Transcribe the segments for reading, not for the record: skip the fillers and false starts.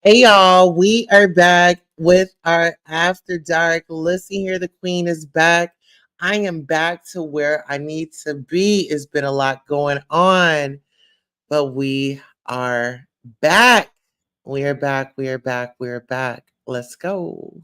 Hey y'all, we are back with our After Dark. Listen here, the Queen is back. I am back to where I need to be. It's been a lot going on, but we are back. We are back. We are back. We are back. Let's go.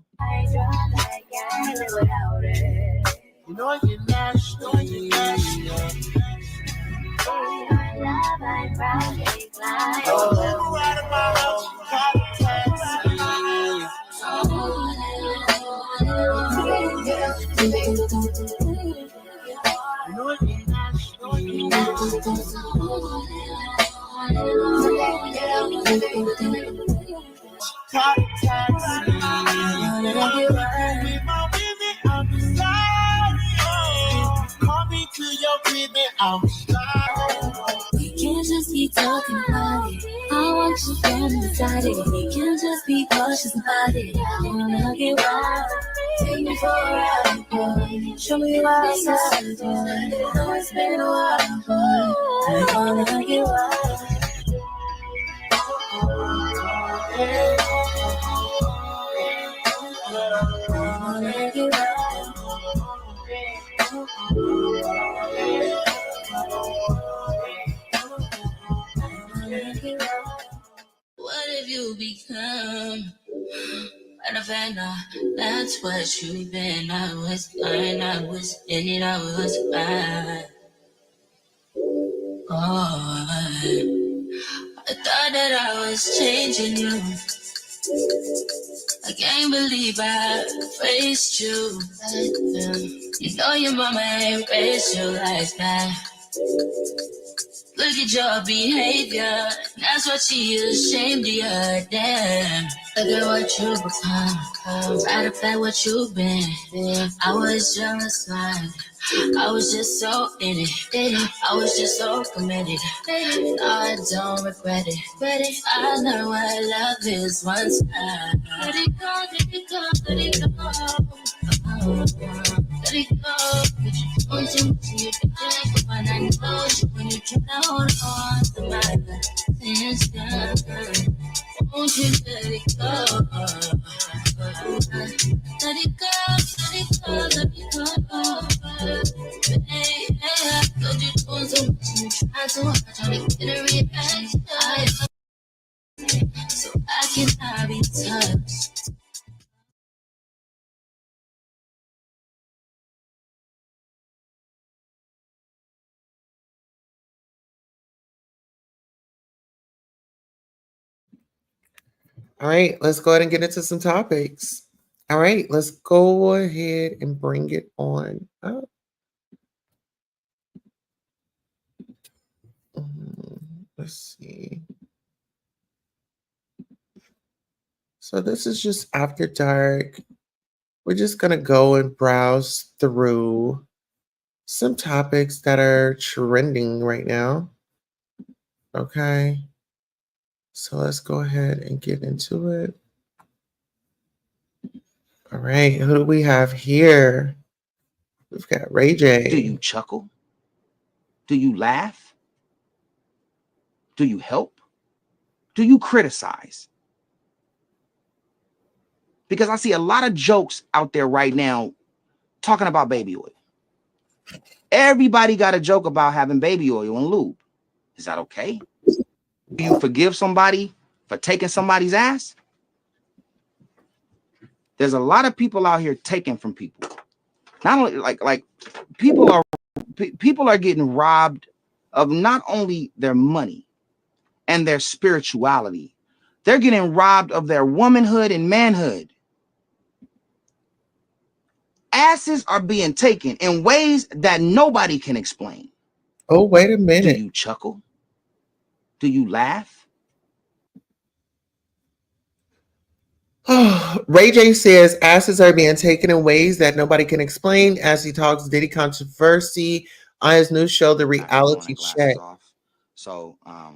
We can't just keep talking about it. I want you from inside it. We can't just be cautious about it. I wanna get wild. Take me for a ride, boy. Show me what's outside, boy. I know it's been a while, boy. I wanna get wild. I wanna get wild. What have you become? That's what you've been. I was fine, I was in it, I was fine. Oh, I thought that I was changing you. I can't believe I faced you. You know your mama ain't raised you like that. Look at your behavior, that's what she is ashamed of you, damn. Look at what you become, right up at what you've been. I was jealous, man. I was just so in it. I was just so committed. No, I don't regret it. I know what love is once I let it go, let it go, let it go. Let it go. But you want to, you can take when I know you when you try to hold on to my attention. Won't you let it go? Let it go, let it go, let it go. Hey, I told you doing so much and you try so hard trying to get a reaction. So I cannot be touched. All right, let's go ahead and get into some topics. All right, let's go ahead and bring it on up. Let's see. So this is just After Dark. We're just going to go and browse through some topics that are trending right now. Okay. So let's go ahead and get into it. All right, who do we have here? We've got Ray J. Do you chuckle? Do you laugh? Do you help? Do you criticize? Because I see a lot of jokes out there right now talking about baby oil. Everybody got a joke about having baby oil and lube. Is that okay? Do you forgive somebody for taking somebody's ass? There's a lot of people out here taking from people. Not only like people are getting robbed of not only their money and their spirituality, they're getting robbed of their womanhood and manhood. Asses are being taken in ways that nobody can explain. Oh, wait a Do minute. you chuckle? Do you laugh? Ray J says asses are being taken in ways that nobody can explain as he talks Diddy controversy on his new show, The Reality Check. Off. So I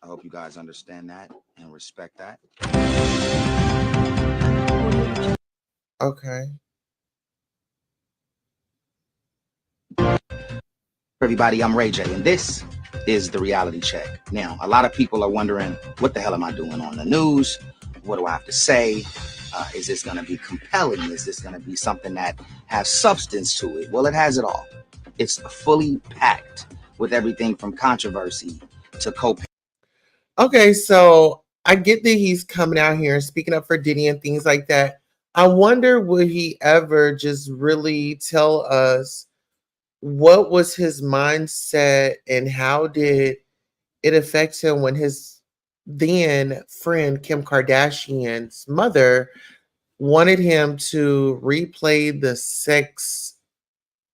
hope you guys understand that and respect that. Okay. Everybody, I'm Ray J, and this is The Reality Check. Now, a lot of people are wondering, what the hell am I doing on the news? What do I have to say? Is this going to be compelling? Is this going to be something that has substance to it? Well, it has it all. It's fully packed with everything from controversy to co-parent. Okay, so I get that he's coming out here and speaking up for Diddy and things like that. I wonder, would he ever just really tell us what was his mindset and how did it affect him when his then friend Kim Kardashian's mother wanted him to replay the sex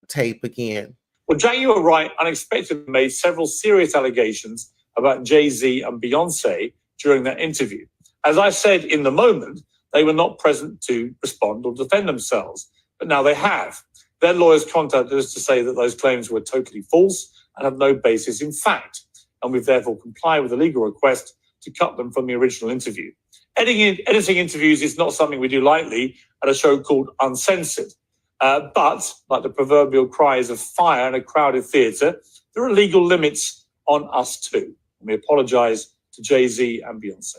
tape again? Well, Jack, you were right. Unexpectedly made several serious allegations about Jay-Z and Beyonce during that interview. As I said in the moment, they were not present to respond or defend themselves, but now they have. Their lawyers contacted us to say that those claims were totally false and have no basis in fact, and we've therefore complied with the legal request to cut them from the original interview. Editing interviews is not something we do lightly at a show called Uncensored. But, like the proverbial cries of fire in a crowded theatre, there are legal limits on us too. And we apologise to Jay-Z and Beyonce.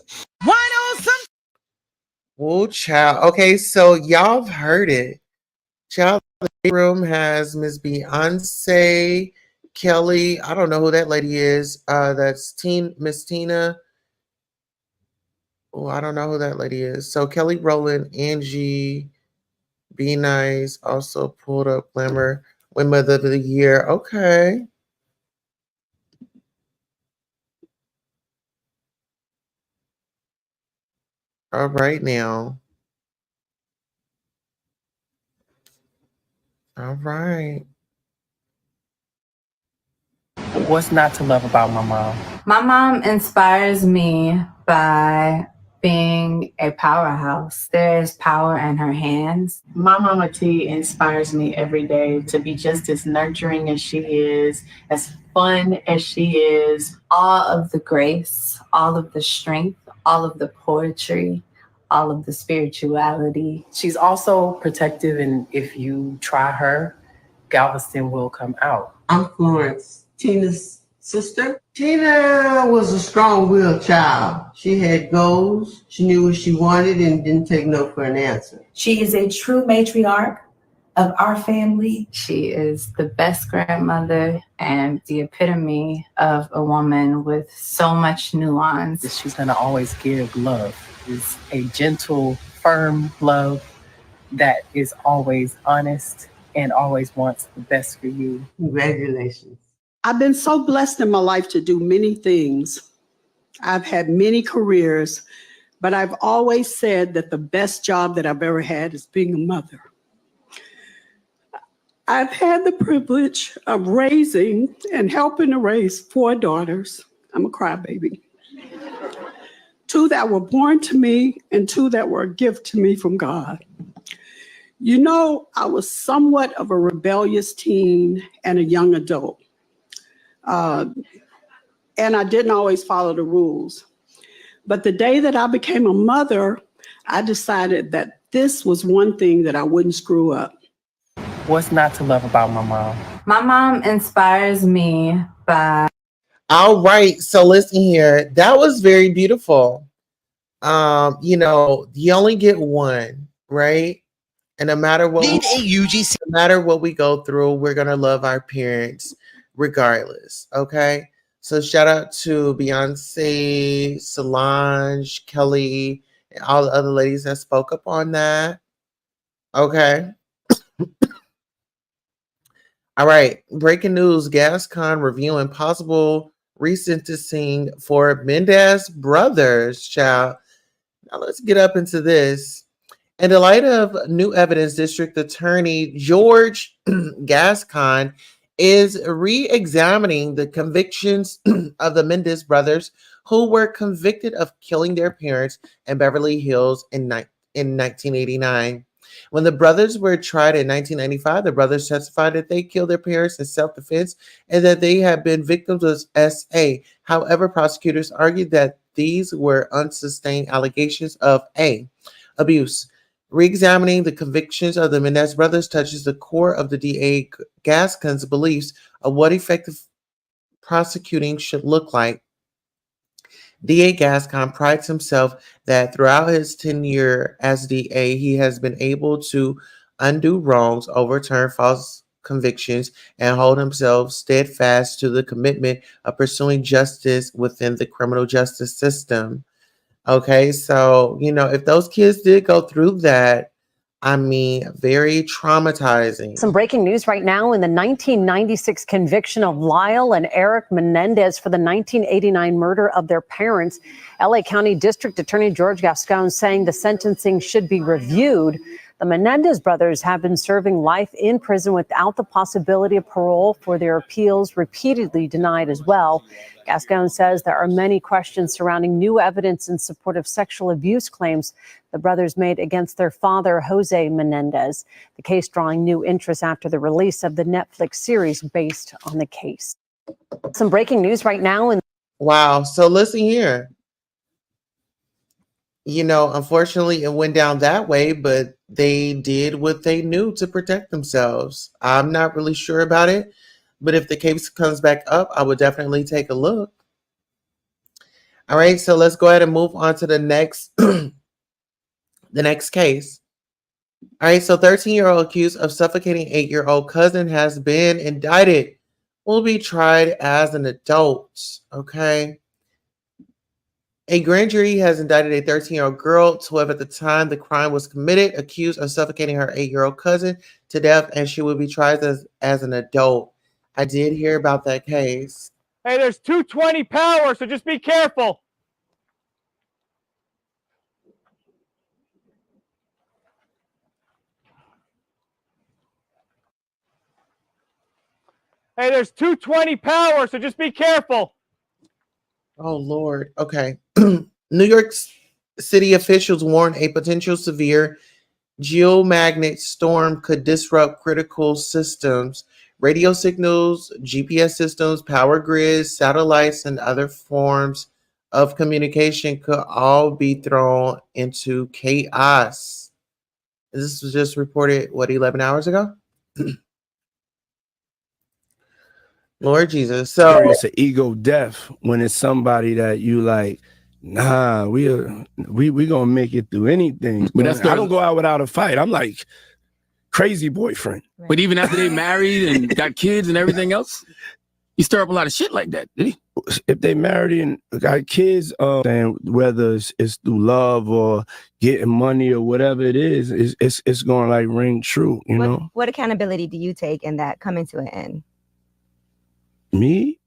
Oh, child. Okay, so y'all have heard it. Child, the room has Miss Beyonce, Kelly. I don't know who that lady is. That's Miss Tina. Oh, I don't know who that lady is. So Kelly Rowland, Angie, Be Nice, also pulled up Glamour Women of the Year. Okay. All right now. All right. What's not to love about my mom? My mom inspires me by being a powerhouse. There is power in her hands. My Mama T inspires me every day to be just as nurturing as she is, as fun as she is. All of the grace, all of the strength, all of the poetry, all of the spirituality. She's also protective, and if you try her, Galveston will come out. I'm Florence, Tina's sister. Tina was a strong-willed child. She had goals, she knew what she wanted, and didn't take no for an answer. She is a true matriarch of our family. She is the best grandmother and the epitome of a woman with so much nuance. She's going to always give love. It's a gentle, firm love that is always honest and always wants the best for you. Congratulations. I've been so blessed in my life to do many things. I've had many careers, but I've always said that the best job that I've ever had is being a mother. I've had the privilege of raising and helping to raise 4 daughters. I'm a crybaby. 2 that were born to me and 2 that were a gift to me from God. You know, I was somewhat of a rebellious teen and a young adult. And I didn't always follow the rules. But the day that I became a mother, I decided that this was one thing that I wouldn't screw up. What's not to love about my mom? My mom inspires me by... All right, so listen here. That was very beautiful. You know, you only get one, right? And no matter what Need a UGC. no matter what we go through, we're gonna love our parents regardless. Okay. So shout out to Beyonce, Solange, Kelly, and all the other ladies that spoke up on that. Okay. All right. Breaking news: Gascon reviewing possible resentencing for Mendez brothers. Child. Now let's get up into this. In the light of new evidence, District Attorney George Gascon is re-examining the convictions of the Mendez brothers, who were convicted of killing their parents in Beverly Hills in 1989. When the brothers were tried in 1995, the brothers testified that they killed their parents in self-defense and that they had been victims of SA. However, prosecutors argued that these were unsustained allegations of abuse. Re-examining the convictions of the Mendez brothers touches the core of the DA Gascon's beliefs of what effective prosecuting should look like. DA Gascon prides himself that throughout his tenure as DA, he has been able to undo wrongs, overturn false convictions, and hold himself steadfast to the commitment of pursuing justice within the criminal justice system. Okay, so, if those kids did go through that, I mean, very traumatizing. Some breaking news right now in the 1996 conviction of Lyle and Eric Menendez for the 1989 murder of their parents. LA County District Attorney George Gascon saying the sentencing should be reviewed. The Menendez brothers have been serving life in prison without the possibility of parole, for their appeals repeatedly denied as well. Gascon says there are many questions surrounding new evidence in support of sexual abuse claims the brothers made against their father, Jose Menendez. The case drawing new interest after the release of the Netflix series based on the case. Some breaking news right now. Wow. So listen here. Unfortunately, it went down that way, but they did what they knew to protect themselves. I'm not really sure about it, but if the case comes back up, I would definitely take a look. All right, so let's go ahead and move on to the next the next case. All right, so 13-year-old accused of suffocating 8-year-old cousin has been indicted. Will be tried as an adult. Okay. A grand jury has indicted a 13-year-old girl, 12 at the time the crime was committed, accused of suffocating her 8-year-old cousin to death, and she will be tried as an adult. I did hear about that case. Hey, there's 220 power, so just be careful. Hey, there's 220 power, so just be careful. Oh, Lord. Okay. New York City officials warn a potential severe geomagnetic storm could disrupt critical systems, radio signals, GPS systems, power grids, satellites, and other forms of communication could all be thrown into chaos. This was just reported, 11 hours ago? Lord Jesus. So it's an ego death when it's somebody that you like, nah, we gonna make it through anything. But I don't go out without a fight. I'm like crazy boyfriend. Right. But even after they married and got kids and everything else, he stir up a lot of shit like that, did he? If they married and got kids, whether it's through love or getting money or whatever it is, it's gonna like ring true, you know? What accountability do you take in that coming to an end? Me?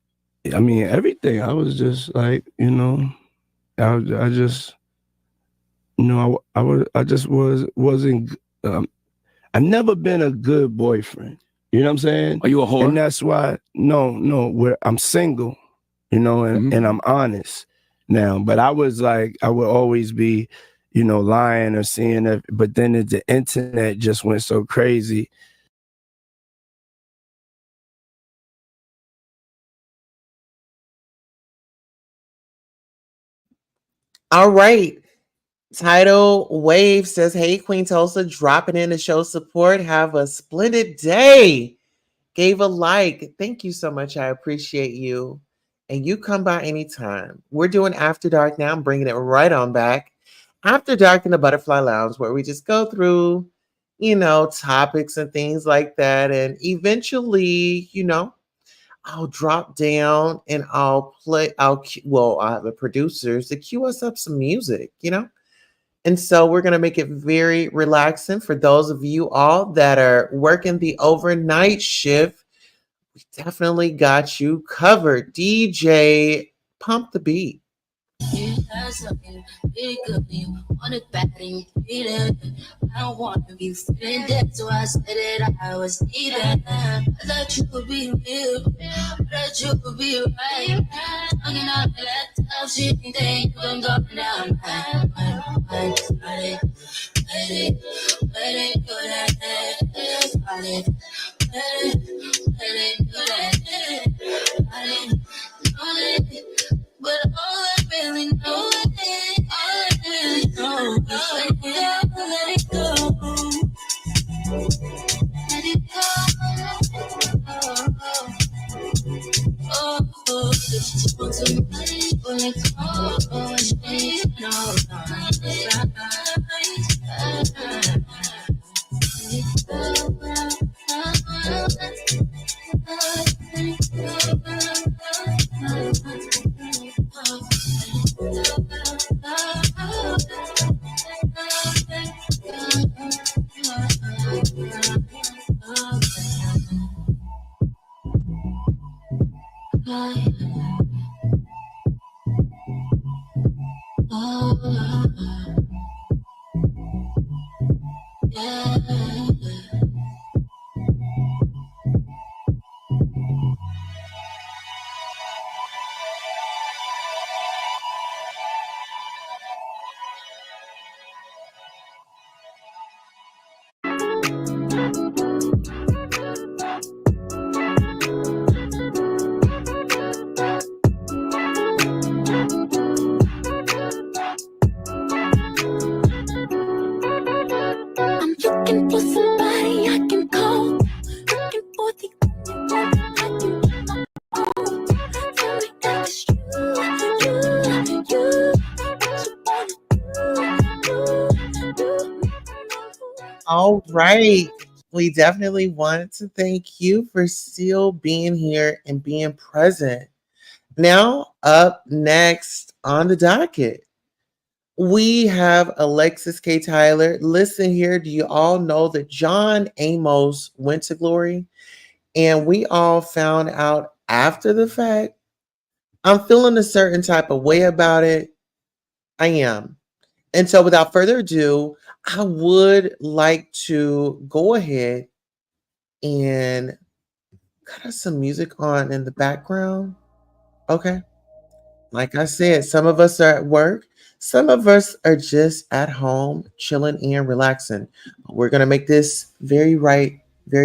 I mean, everything. I was just like, I just, I just wasn't, I've never been a good boyfriend. You know what I'm saying? Are you a whore? And that's why, no, I'm single, and I'm honest now. But I was like, I would always be, lying or seeing it. But then the internet just went so crazy. All right. Tidal Wave says, hey, Queen Tulsa, dropping in to show support. Have a splendid day. Gave a like. Thank you so much. I appreciate you. And you come by anytime. We're doing After Dark now. I'm bringing it right on back. After Dark in the Butterfly Lounge, where we just go through topics and things like that. And eventually, I'll drop down and I'll play. I have the producers to cue us up some music. And so we're going to make it very relaxing for those of you all that are working the overnight shift. We definitely got you covered. DJ, pump the beat. You had something big of you, want it bad and you need it. I don't want to be feeling dead, so I said that I was needing. I thought you would be real, that you would be right. Talking out that tough shit, then you gon' go down. But all I really know is, let it go. Let it go. Oh, just want somebody when it's all I'm looking for somebody I can call. Looking for the only one I can get my own. Tell me that it's you. What you wanna do. All right. We definitely wanted to thank you for still being here and being present. Now, up next on the docket, we have Alexis K. Tyler. Listen here, do you all know that John Amos went to glory? And we all found out after the fact. I'm feeling a certain type of way about it. I am. And so without further ado, I would like to go ahead and cut us some music on in the background. Okay. Like I said, some of us are at work. Some of us are just at home, chilling and relaxing. We're going to make this very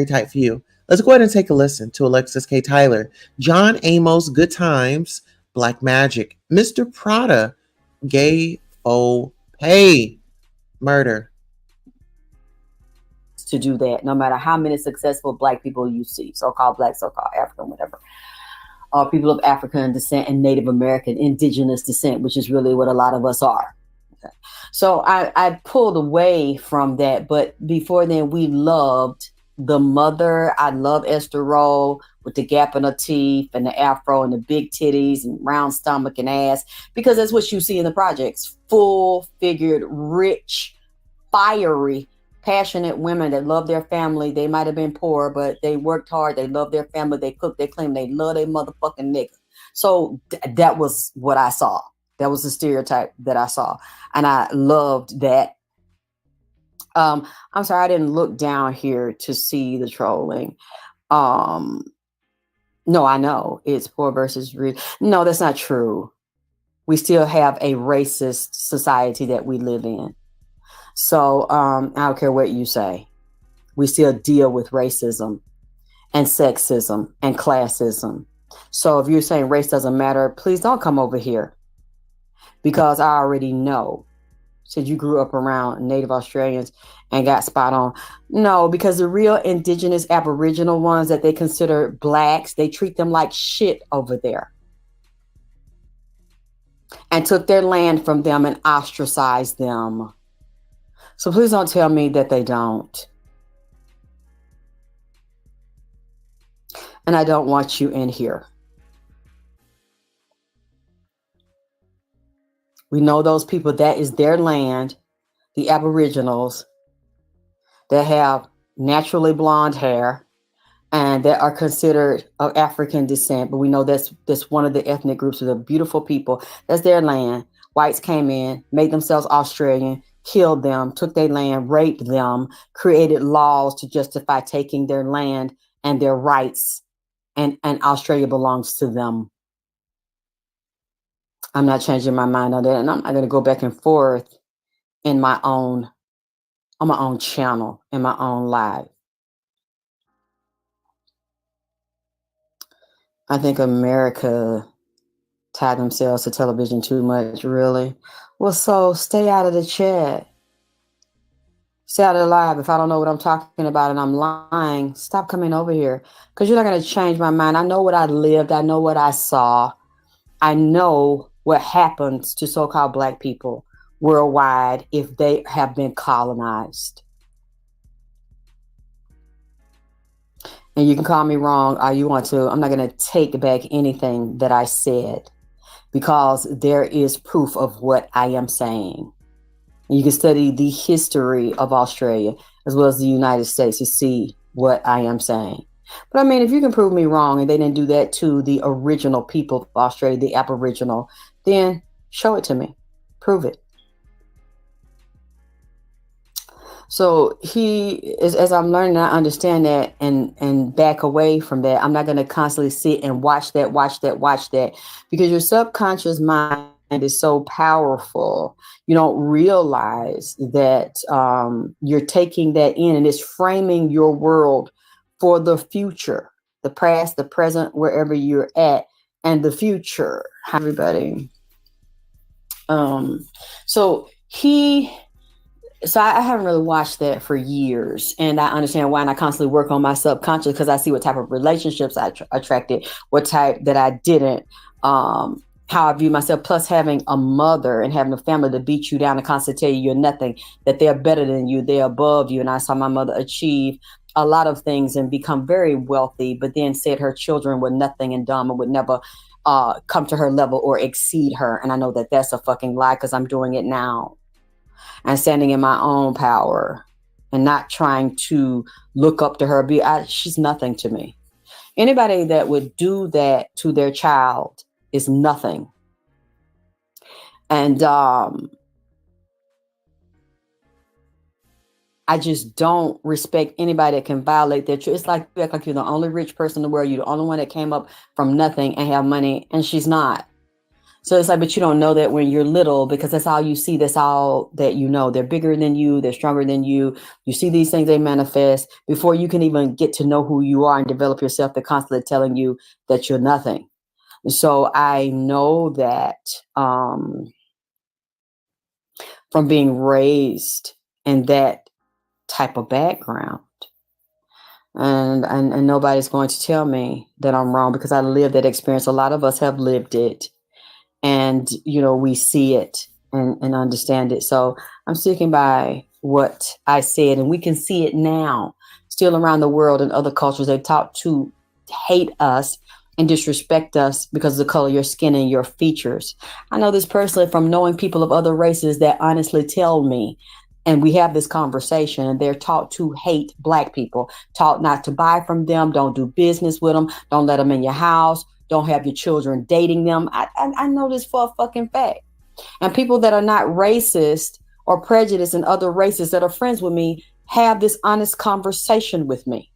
tight for you. Let's go ahead and take a listen to Alexis K. Tyler, John Amos, Good Times, Black Magic, Mr. Prada, Gay Faux Pay, Murder. To do that, no matter how many successful Black people you see, so-called Black, so-called African, whatever, or people of African descent and Native American, indigenous descent, which is really what a lot of us are. Okay. So I pulled away from that, but before then we loved the mother. I love Esther Rolle with the gap in her teeth and the afro and the big titties and round stomach and ass, because that's what you see in the projects. Full-figured, rich, fiery, passionate women that love their family. They might have been poor, but they worked hard. They love their family. They cook, they claim they love their motherfucking nigga. So that was what I saw. That was the stereotype that I saw. And I loved that. I'm sorry, I didn't look down here to see the trolling. No, I know it's poor versus rich. No, that's not true. We still have a racist society that we live in. So I don't care what you say. We still deal with racism and sexism and classism. So if you're saying race doesn't matter, please don't come over here, because I already know. Said you grew up around Native Australians and got spot on. No, because the real indigenous Aboriginal ones that they consider Blacks, they treat them like shit over there and took their land from them and ostracized them. So please don't tell me that they don't. and I don't want you in here. We know those people, that is their land, the Aboriginals, that have naturally blonde hair and that are considered of African descent. But we know that's one of the ethnic groups of the beautiful people. That's their land. Whites came in, made themselves Australian, killed them, took their land, raped them, created laws to justify taking their land and their rights. And Australia belongs to them. I'm not changing my mind on that. And I'm not going to go back and forth on my own channel, in my own live. I think America tied themselves to television too much, really. Well, so stay out of the chat. Stay out of the live. If I don't know what I'm talking about and I'm lying, stop coming over here. Because you're not going to change my mind. I know what I lived. I know what I saw. I know what happens to so-called Black people worldwide if they have been colonized. And you can call me wrong all you want to. I'm not going to take back anything that I said because there is proof of what I am saying. And you can study the history of Australia as well as the United States to see what I am saying. But I mean, if you can prove me wrong and they didn't do that to the original people of Australia, the Aboriginal, then show it to me. Prove it. So as I'm learning, I understand that and back away from that. I'm not going to constantly sit and watch that, because your subconscious mind is so powerful. You don't realize that you're taking that in and it's framing your world for the future, the past, the present, wherever you're at, and the future. Hi, everybody. So I haven't really watched that for years, and I understand why, and I constantly work on my subconscious because I see what type of relationships I attracted, what type that I didn't, how I view myself, plus having a mother and having a family to beat you down and constantly tell you you're nothing, that they're better than you, they're above you. And I saw my mother achieve a lot of things and become very wealthy, but then said her children were nothing and dumb and would never come to her level or exceed her. And I know that that's a fucking lie because I'm doing it now. And standing in my own power and not trying to look up to her. She's nothing to me. Anybody that would do that to their child is nothing. And I just don't respect anybody that can violate their truth. It's like you act like you're the only rich person in the world. You're the only one that came up from nothing and have money, and she's not. So it's like, but you don't know that when you're little because that's all you see. That's all that you know. They're bigger than you. They're stronger than you. You see these things, they manifest before you can even get to know who you are and develop yourself. They're constantly telling you that you're nothing. So I know that from being raised in that type of background. And nobody's going to tell me that I'm wrong because I lived that experience. A lot of us have lived it. And, we see it and understand it. So I'm sticking by what I said, and we can see it now still around the world and other cultures. They're taught to hate us and disrespect us because of the color of your skin and your features. I know this personally from knowing people of other races that honestly tell me, and we have this conversation, and they're taught to hate Black people, taught not to buy from them, don't do business with them, don't let them in your house, don't have your children dating them. I know this for a fucking fact. And people that are not racist or prejudiced in other races that are friends with me have this honest conversation with me.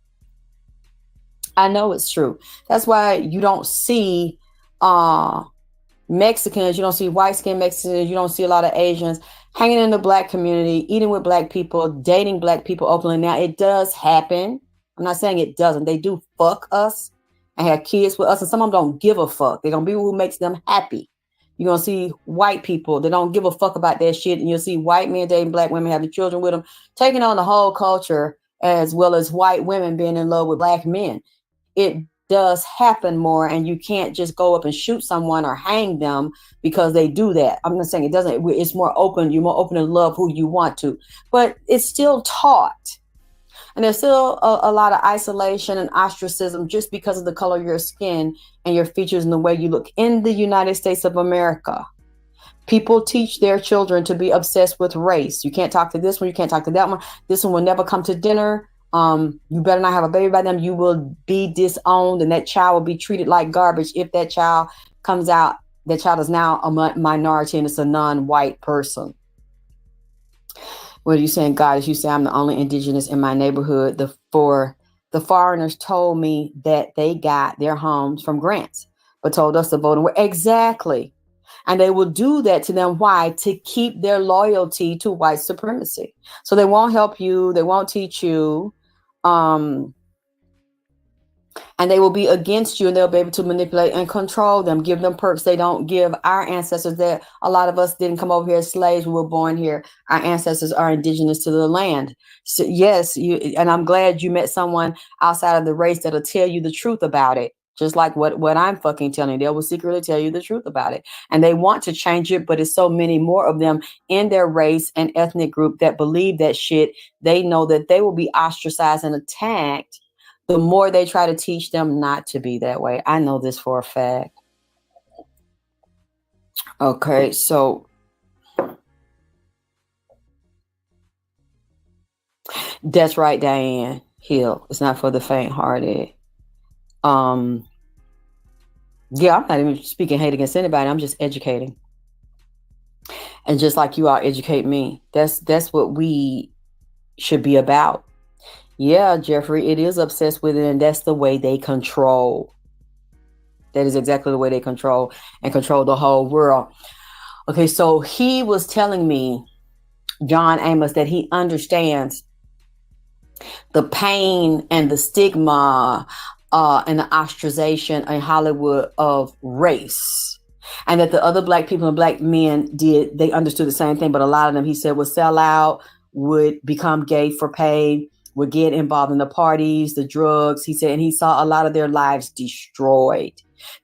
I know it's true. That's why you don't see Mexicans, you don't see white-skinned Mexicans, you don't see a lot of Asians hanging in the Black community, eating with Black people, dating Black people openly. Now, it does happen. I'm not saying it doesn't. They do fuck us and have kids with us, and some of them don't give a fuck. They're going to be who makes them happy. You're going to see white people that don't give a fuck about that shit, and you'll see white men dating Black women, having children with them, taking on the whole culture, as well as white women being in love with Black men. It does happen more, and you can't just go up and shoot someone or hang them because they do that. I'm not saying it doesn't. It's more open. You're more open to love who you want to, but it's still taught. And there's still a lot of isolation and ostracism just because of the color of your skin and your features and the way you look in the United States of America. People teach their children to be obsessed with race. You can't talk to this one. You can't talk to that one. This one will never come to dinner. You better not have a baby by them. You will be disowned, and that child will be treated like garbage if that child comes out. That child is now a minority and it's a non-white person. What are you saying, God? As you say, I'm the only indigenous in my neighborhood. The foreigners told me that they got their homes from grants, but told us to vote. Exactly. And they will do that to them. Why? To keep their loyalty to white supremacy. So they won't help you. They won't teach you. And they will be against you, and they'll be able to manipulate and control them, give them perks they don't give our ancestors. That a lot of us didn't come over here as slaves. We were born here. Our ancestors are indigenous to the land. So yes, and I'm glad you met someone outside of the race that'll tell you the truth about it. Just like what I'm fucking telling you, they will secretly tell you the truth about it. And they want to change it, but it's so many more of them in their race and ethnic group that believe that shit. They know that they will be ostracized and attacked the more they try to teach them not to be that way. I know this for a fact. Okay, so that's right, Diane Hill. It's not for the faint-hearted. Yeah, I'm not even speaking hate against anybody. I'm just educating. And just like you all educate me, that's what we should be about. Yeah, Jeffrey, it is obsessed with it, and that's the way they control. That is exactly the way they control and control the whole world. Okay, so he was telling me, John Amos, that he understands the pain and the stigma and the ostracization in Hollywood of race. And that the other black people and black men they understood the same thing, but a lot of them, he said, would sell out, would become gay for pay, would get involved in the parties, the drugs. He said, and he saw a lot of their lives destroyed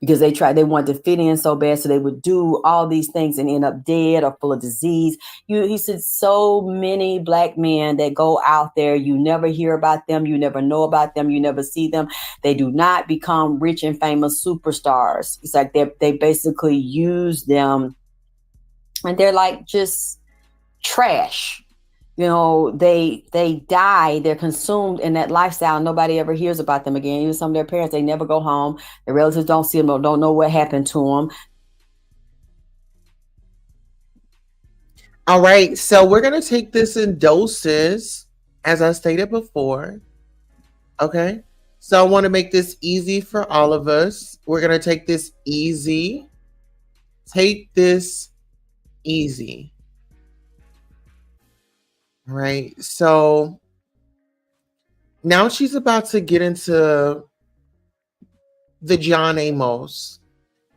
because they wanted to fit in so bad. So they would do all these things and end up dead or full of disease. He said, so many black men that go out there, you never hear about them. You never know about them. You never see them. They do not become rich and famous superstars. It's like they basically use them and they're like just trash. You know, they die, they're consumed in that lifestyle. Nobody ever hears about them again. Even some of their parents, they never go home. Their relatives don't see them or don't know what happened to them. All right, so we're going to take this in doses, as I stated before. Okay, so I want to make this easy for all of us. We're going to take this easy. Take this easy. Right. So now she's about to get into the John Amos.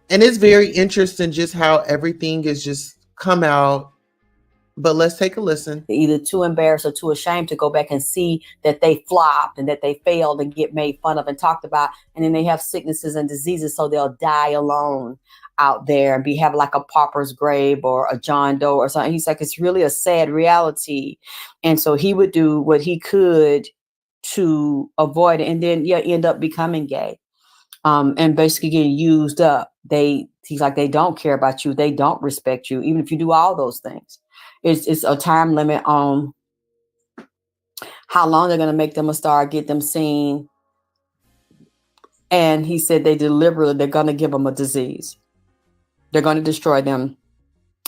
And it's very interesting just how everything is just come out. But let's take a listen. Either too embarrassed or too ashamed to go back and see that they flopped and that they failed and get made fun of and talked about. And then they have sicknesses and diseases, so they'll die alone out there and have like a pauper's grave or a John Doe or something. He's like, it's really a sad reality. And so he would do what he could to avoid it. And then end up becoming gay and basically getting used up. He's like, they don't care about you. They don't respect you, even if you do all those things. It's a time limit on how long they're going to make them a star, get them seen. And he said they're going to give them a disease. They're going to destroy them.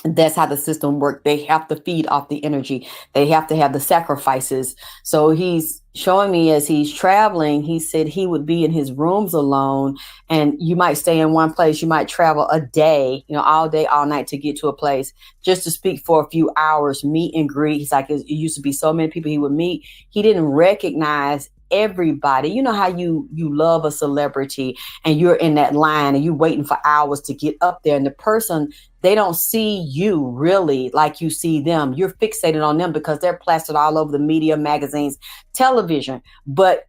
That's how the system works. They have to feed off the energy. They have to have the sacrifices. So he's showing me as he's traveling, he said he would be in his rooms alone, and you might stay in one place. You might travel a day, all day, all night to get to a place just to speak for a few hours, meet and greet. He's like, it used to be so many people he would meet. He didn't recognize everybody. You know how you love a celebrity and you're in that line and you're waiting for hours to get up there, and the person, they don't see you really like you see them. You're fixated on them because they're plastered all over the media, magazines, television. But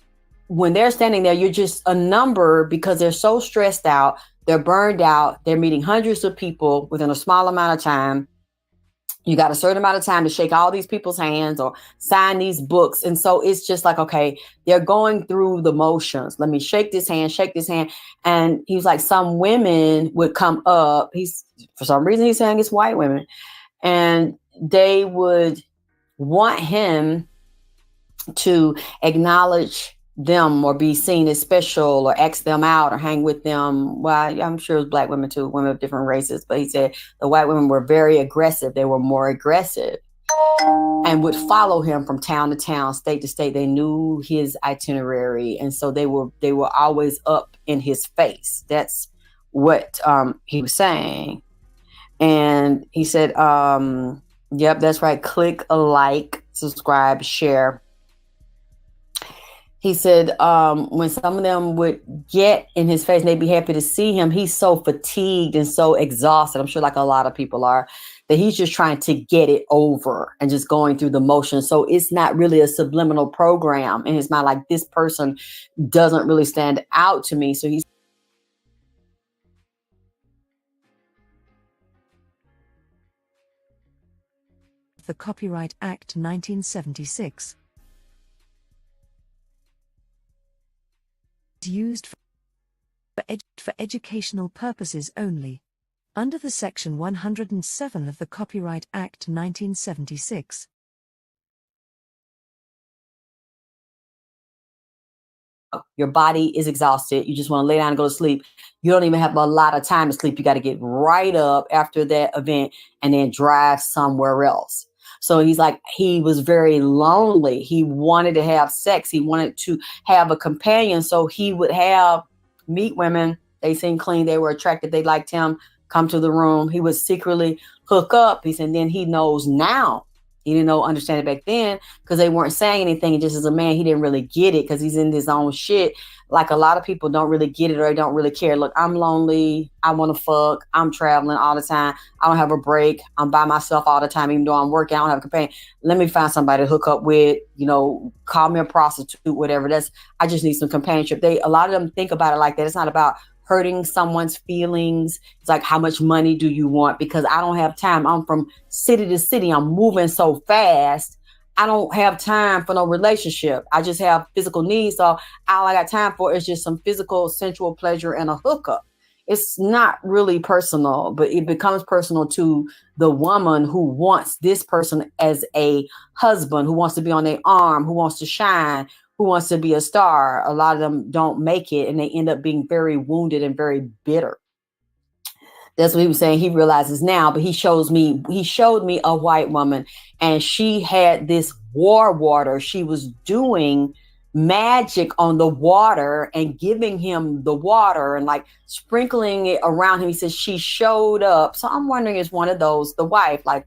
when they're standing there, you're just a number because they're so stressed out. They're burned out. They're meeting hundreds of people within a small amount of time. You got a certain amount of time to shake all these people's hands or sign these books. And so it's just like, okay, they're going through the motions. Let me shake this hand, shake this hand. And he was like, some women would come up. For some reason, he's saying it's white women. And they would want him to acknowledge them or be seen as special or ask them out or hang with them. Well, I'm sure it was black women too, women of different races. But he said the white women were very aggressive. They were more aggressive and would follow him from town to town, state to state. They knew his itinerary. And so they were always up in his face. That's what he was saying. And he said, yep, that's right. Click a like, subscribe, share. He said when some of them would get in his face and they'd be happy to see him, he's so fatigued and so exhausted. I'm sure like a lot of people are, that he's just trying to get it over and just going through the motions. So it's not really a subliminal program in his mind. Like, this person doesn't really stand out to me. So he's the Copyright Act 1976. Used for educational purposes only. Under the Section 107 of the Copyright Act 1976. Your body is exhausted. You just want to lay down and go to sleep. You don't even have a lot of time to sleep. You got to get right up after that event and then drive somewhere else. So he's like, he was very lonely. He wanted to have sex. He wanted to have a companion. So he would meet women. They seemed clean. They were attractive. They liked him. Come to the room. He would secretly hook up. He said, and then he knows now. He didn't understand it back then because they weren't saying anything. And just as a man, he didn't really get it because he's in his own shit. Like a lot of people don't really get it or they don't really care. Look, I'm lonely. I want to fuck. I'm traveling all the time. I don't have a break. I'm by myself all the time, even though I'm working. I don't have a companion. Let me find somebody to hook up with, call me a prostitute, whatever. I just need some companionship. A lot of them think about it like that. It's not about hurting someone's feelings. It's like, how much money do you want? Because I don't have time. I'm from city to city. I'm moving so fast. I don't have time for no relationship. I just have physical needs. So all I got time for is just some physical, sensual pleasure and a hookup. It's not really personal, but it becomes personal to the woman who wants this person as a husband, who wants to be on their arm, who wants to shine, who wants to be a star. A lot of them don't make it and they end up being very wounded and very bitter. That's what he was saying. He realizes now, but he showed me a white woman and she had this war water. She was doing magic on the water and giving him the water and like sprinkling it around him. He says she showed up. So I'm wondering, is one of those the wife? Like,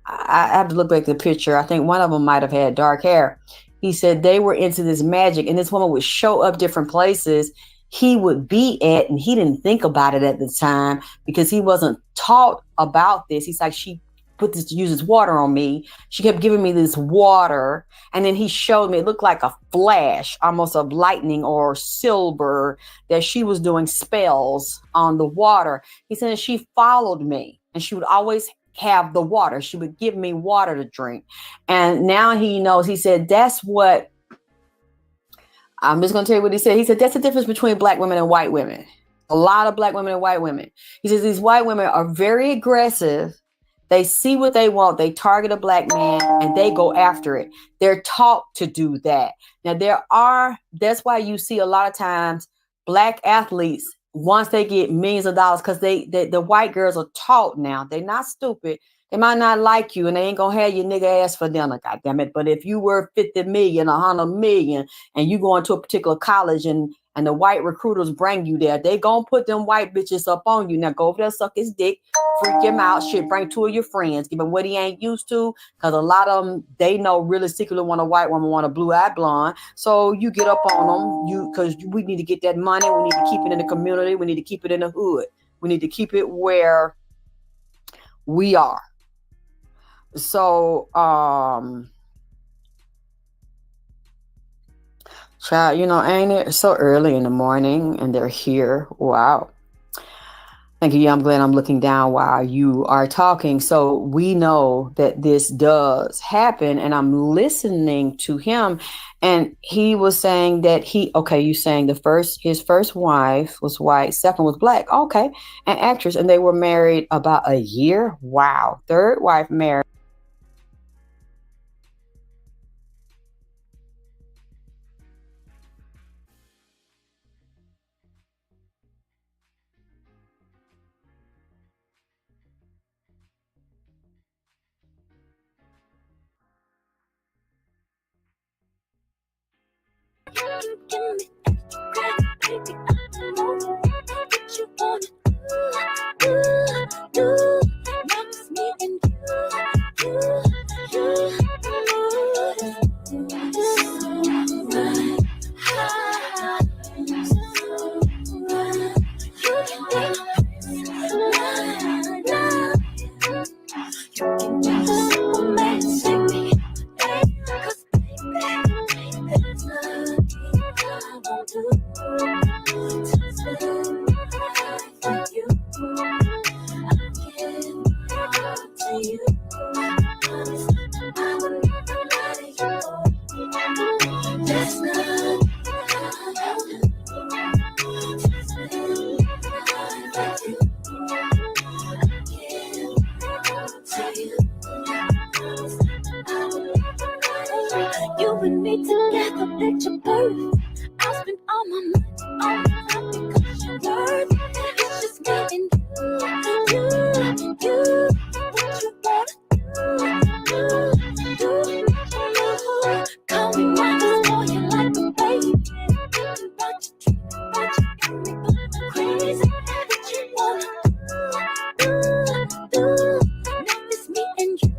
I have to look back at the picture. I think one of them might have had dark hair. He said they were into this magic and this woman would show up different places he would be at, and he didn't think about it at the time because he wasn't taught about this. He's like, she uses water on me. She kept giving me this water, and then he showed me, it looked like a flash, almost of lightning or silver, that she was doing spells on the water. He said she followed me, and she would always have the water. She would give me water to drink. And now he knows. He said, that's what, I'm just going to tell you what he said. He said, that's the difference between black women and white women. A lot of black women and white women. He says, these white women are very aggressive. They see what they want. They target a black man and they go after it. They're taught to do that. Now that's why you see a lot of times black athletes, once they get millions of dollars, because the white girls are taught now. They're not stupid. They might not like you and they ain't gonna have your nigga ass for dinner, goddammit. But if you were 50 million, 100 million, and you go into a particular college and the white recruiters bring you there, they gonna put them white bitches up on you. Now go over there, suck his dick, freak him out, shit, bring two of your friends, give him what he ain't used to, because a lot of them, they know really secretly want a white woman, want a blue-eyed blonde. So you get up on them, because we need to get that money, we need to keep it in the community, we need to keep it in the hood, we need to keep it where we are. So, child, ain't it so early in the morning and they're here? Wow. Thank you. Yeah, I'm glad I'm looking down while you are talking. So we know that this does happen, and I'm listening to him, and he was saying that you saying his first wife was white, second was black. Okay, an actress, and they were married about a year. Wow. Third wife married. You and me together, picture perfect. I'll spend all my money on you because you're worth it. It's just me and you. What you wanna do? Call me mama, boy, you like a baby. Thinking about you, dreaming about you, got me going crazy. What you wanna do? Now it's me and you.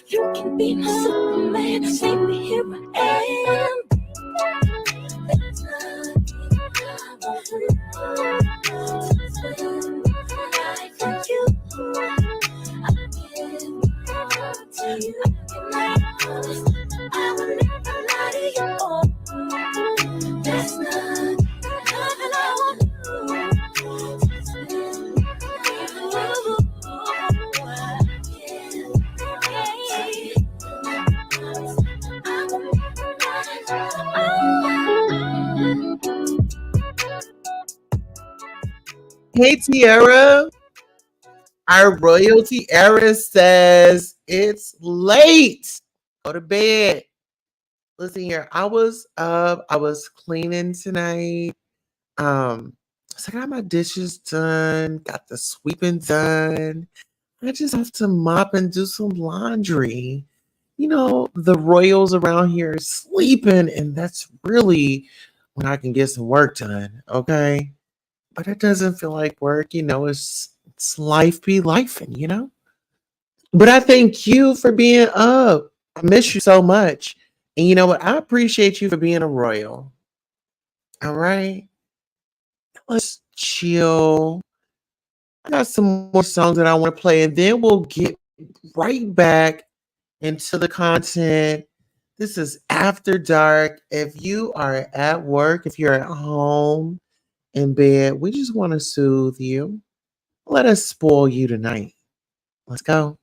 You can be my Superman, save me, here I am. That's not you. I give to you. I will never lie to you. That's not nothing I want to Hey, Tiara. Our royalty era says it's late. Go to bed. Listen here. I was up. I was cleaning tonight. So I got my dishes done. Got the sweeping done. I just have to mop and do some laundry. You know, the royals around here are sleeping, and that's really when I can get some work done. Okay. But it doesn't feel like work, it's life be lifing. But I thank you for being up. I miss you so much. And you know what? I appreciate you for being a royal. All right. Let's chill. I got some more songs that I want to play, and then we'll get right back into the content. This is After Dark. If you are at work, if you're at home, in bed, we just want to soothe you. Let us spoil you tonight. Let's go.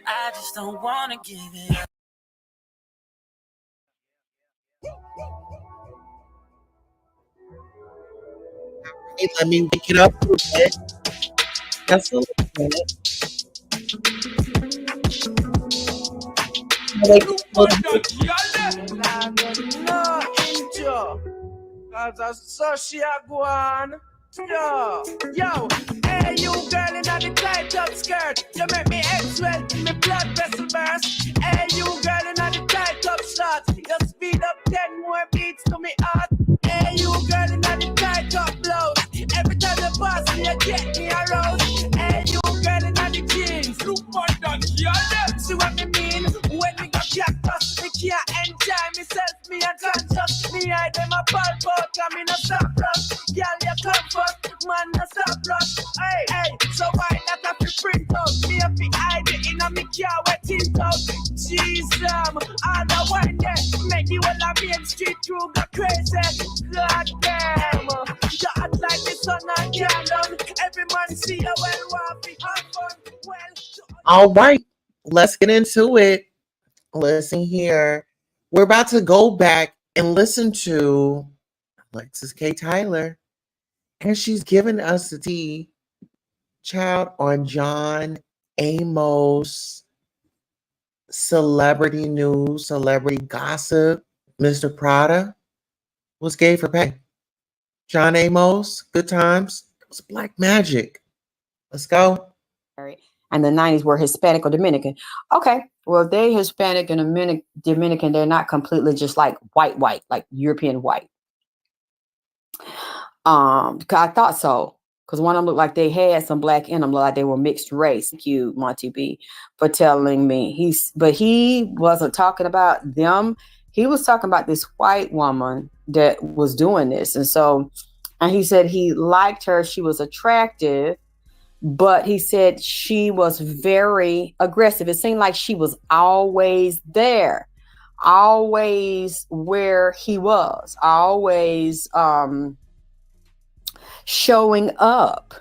I just don't wanna give it up. Hey, let me wake it up a little bit. That's a little bit. Wake it up a little bit. Cause I saw she a go on. Yo, hey you girl in the tight up skirt. You make me head swell, me blood vessel burst. Hey you girl in the tight up shorts. You speed up 10 more beats to me heart. Hey you girl in the tight up blouse. Every time you pass me, you get me aroused. Hey you girl in the jeans. Look more than y'all. See what me mean? When we got cactus, me can't enjoy myself. Me a conscious. Me I them a ball out. I'm in a stop rock. Girl, you comfort. Man, no stop rock. Hey, hey. So why not have to print out? Me have to hide it in a me car wet tint out. Jeez, all the wine there. Make the whole of Main Street crew go crazy. God damn. You act like the sun and cannon. Every man see you well, want to have fun. Well, All right, let's get into it. Listen here. We're about to go back and listen to Alexis K. Tyler, and she's giving us the tea, child, on John Amos, celebrity news, celebrity gossip. Mr. Prada was gay for pay. John Amos, good times. It was black magic. Let's go. And the 90s were Hispanic or Dominican. Okay, well, they Hispanic and Dominican, they're not completely just like white, like European white. I thought so, because one of them looked like they had some black in them, looked like they were mixed race. Thank you, Monty B, for telling me. But he wasn't talking about them. He was talking about this white woman that was doing this. And he said he liked her. She was attractive. But he said she was very aggressive. It seemed like she was always there, always where he was, always showing up.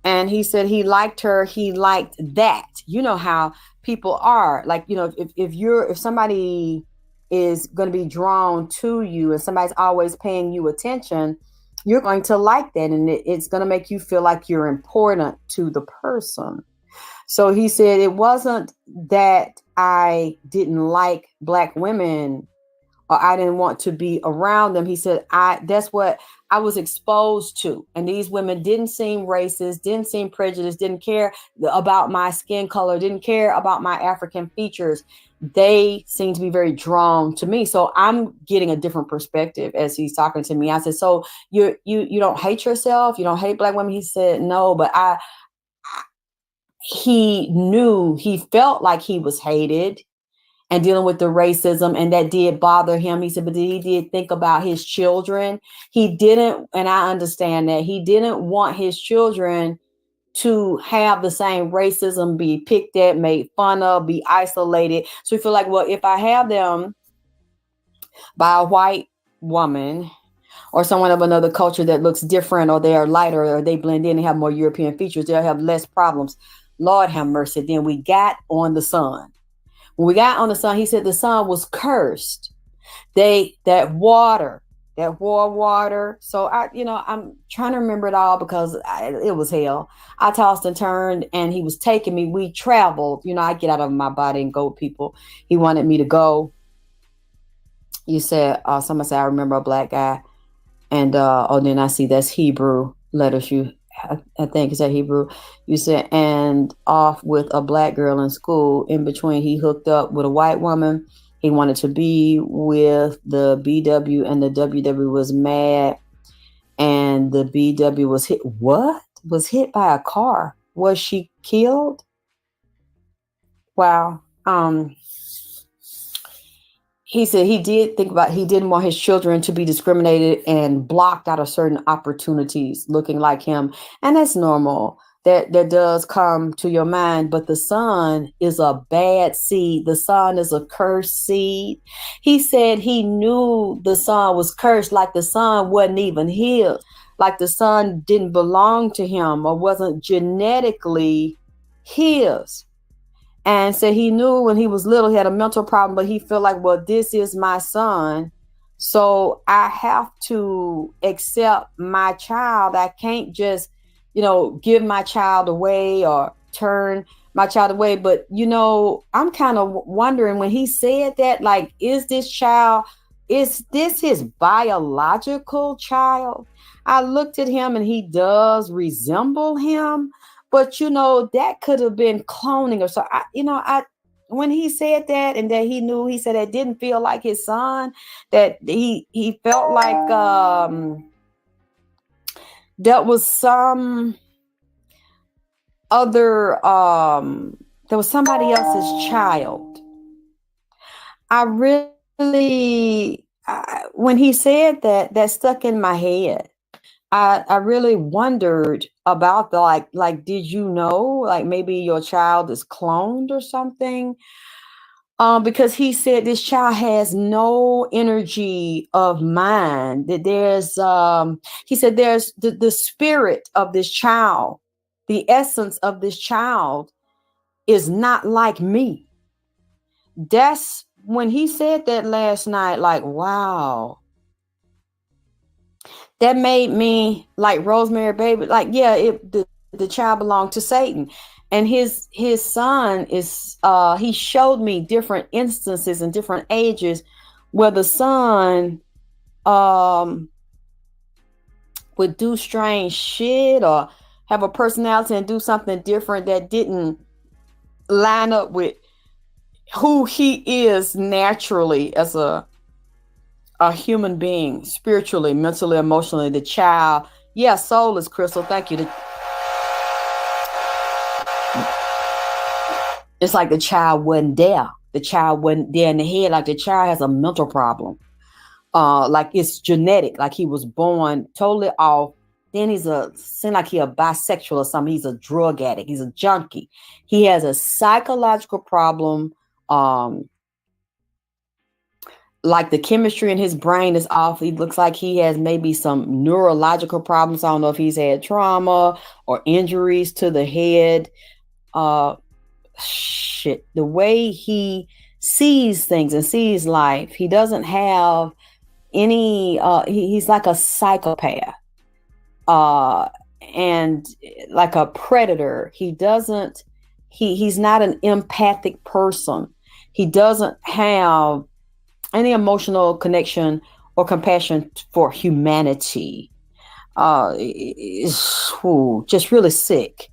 And he said he liked her. He liked that. You know how people are. Like, you know, if somebody is going to be drawn to you and somebody's always paying you attention, you're going to like that, and it's going to make you feel like you're important to the person. So he said it wasn't that I didn't like black women or I didn't want to be around them. He said that's what I was exposed to. And these women didn't seem racist, didn't seem prejudiced, didn't care about my skin color, didn't care about my African features. They seem to be very drawn to me. So I'm getting a different perspective as he's talking to me. I said, so you don't hate yourself? You don't hate black women? He said, no, but he felt like he was hated and dealing with the racism, and that did bother him. He said, but he did think about his children. He didn't, and I understand that, he didn't want his children to have the same racism, be picked at, made fun of, be isolated. So we feel like, well, if I have them by a white woman or someone of another culture that looks different, or they are lighter, or they blend in and have more European features, they'll have less problems. Lord have mercy. Then we got on the sun. When we got on the sun, he said the sun was cursed. That war water. So I'm trying to remember it all because it was hell. I tossed and turned and he was taking me. We traveled, I get out of my body and go with people. He wanted me to go. You said, somebody said, I remember a black guy. And then I see that's Hebrew letters you I think it's that Hebrew. You said, and off with a black girl in school. In between, he hooked up with a white woman. He wanted to be with the BW, and the WW was mad, and the BW was hit. What? Was hit by a car. Was she killed? Wow. He said he didn't want his children to be discriminated and blocked out of certain opportunities looking like him. And that's normal. That does come to your mind, but the son is a bad seed. The son is a cursed seed. He said he knew the son was cursed, like the son wasn't even his, like the son didn't belong to him or wasn't genetically his. And so he knew when he was little, he had a mental problem, but he felt like, well, this is my son. So I have to accept my child. I can't just, give my child away or turn my child away. But, I'm kind of wondering when he said that, like, is this his biological child? I looked at him and he does resemble him. But, that could have been cloning or so. When he said that and that he knew, he said it didn't feel like his son, that he felt like there was some other, there was somebody else's child. When he said that stuck in my head. I really wondered about like, did you know, like maybe your child is cloned or something? Because he said this child has no energy of mind. That he said there's the spirit of this child, the essence of this child is not like me. That's when he said that last night, like, wow. That made me like Rosemary Baby, like, yeah, the child belonged to Satan. And his son is, he showed me different instances in different ages where the son would do strange shit or have a personality and do something different that didn't line up with who he is naturally as a human being, spiritually, mentally, emotionally, the child. Yeah, soul is Crystal. Thank you. It's like the child wasn't there. The child wasn't there in the head. Like the child has a mental problem. Like it's genetic. Like he was born totally off. Then seems like he's a bisexual or something. He's a drug addict. He's a junkie. He has a psychological problem. Like the chemistry in his brain is off. He looks like he has maybe some neurological problems. I don't know if he's had trauma or injuries to the head. The way he sees things and sees life, he doesn't have any, he's like a psychopath and like a predator. He's not an empathic person. He doesn't have any emotional connection or compassion for humanity. Just really sick.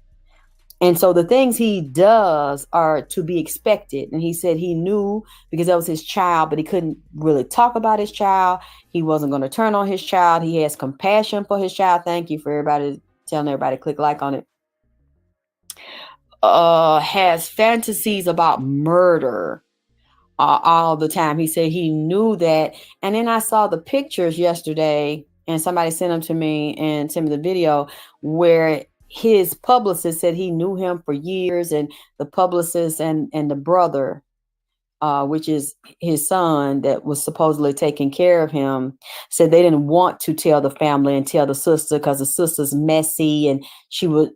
And so the things he does are to be expected. And he said he knew because that was his child, but he couldn't really talk about his child. He wasn't going to turn on his child. He has compassion for his child. Thank you for everybody telling everybody to click like on it. Has fantasies about murder all the time. He said he knew that. And then I saw the pictures yesterday and somebody sent them to me and sent me the video where his publicist said he knew him for years, and the publicist and the brother, which is his son that was supposedly taking care of him, said they didn't want to tell the family and tell the sister because the sister's messy and she would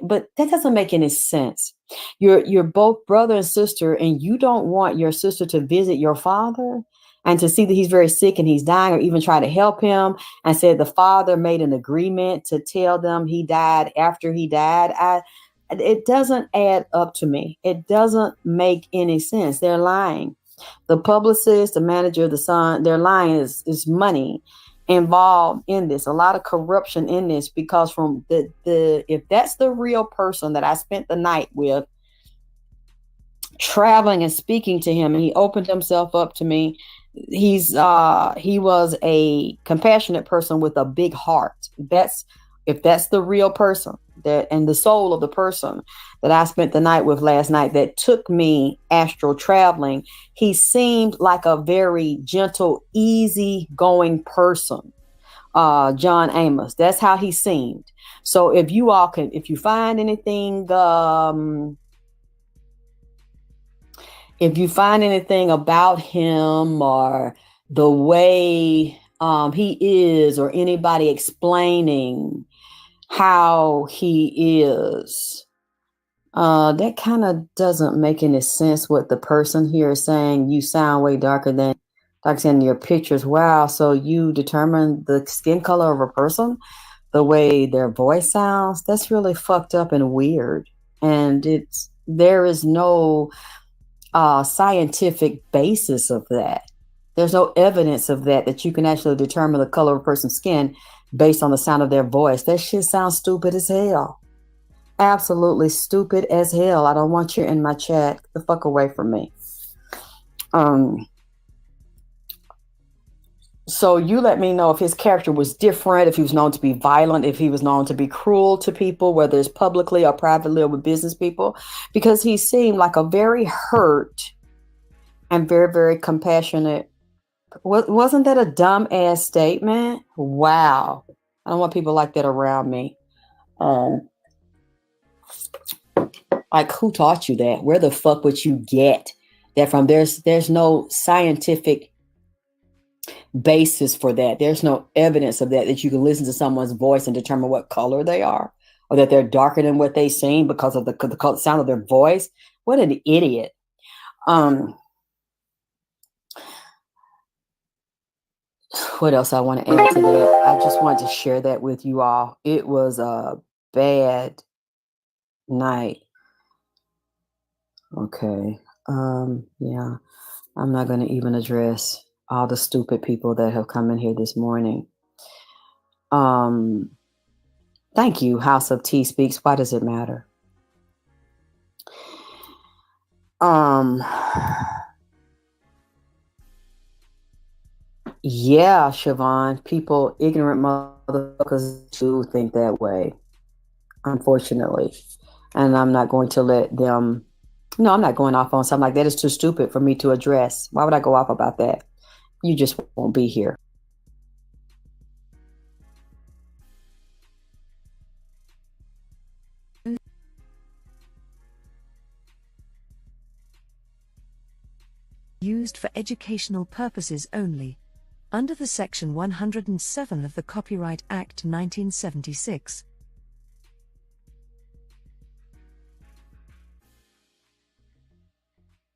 but that doesn't make any sense. You're both brother and sister, and you don't want your sister to visit your father and to see that he's very sick and he's dying, or even try to help him, and said the father made an agreement to tell them he died after he died. It doesn't add up to me. It doesn't make any sense. They're lying. The publicist, the manager, the son, they're lying is money. involved in this, a lot of corruption in this, because from the if that's the real person that I spent the night with, traveling and speaking to him, and he opened himself up to me. He was a compassionate person with a big heart. If that's the real person, that and the soul of the person that I spent the night with last night that took me astral traveling, he seemed like a very gentle, easy-going person. John Amos, that's how he seemed. So if you find anything, if you find anything about him or the way he is, or anybody explaining how he is, that kind of doesn't make any sense. What the person here is saying, you sound way darker than in your pictures. Wow. So you determine the skin color of a person, the way their voice sounds. That's really fucked up and weird. And there is no scientific basis of that. There's no evidence of that you can actually determine the color of a person's skin based on the sound of their voice. That shit sounds stupid as hell. Absolutely stupid as hell. I don't want you in my chat. Get the fuck away from me. So you let me know if his character was different, if he was known to be violent, if he was known to be cruel to people, whether it's publicly or privately or with business people, because he seemed like a very hurt and very, very compassionate. Wasn't that a dumb ass statement? Wow. I don't want people like that around me. Like, who taught you that? Where the fuck would you get that from? There's no scientific basis for that. There's no evidence of that you can listen to someone's voice and determine what color they are, or that they're darker than what they seem because of the sound of their voice. What an idiot. What else I want to add to that? I just wanted to share that with you all. It was a bad night. Okay. Yeah. I'm not going to even address all the stupid people that have come in here this morning. Thank you, House of Tea Speaks. Why does it matter? Yeah, Siobhan, people, ignorant motherfuckers do think that way, unfortunately. And I'm not going to let them, no, I'm not going off on something like that. It's too stupid for me to address. Why would I go off about that? You just won't be here. Used for educational purposes only. Under the Section 107 of the Copyright Act 1976.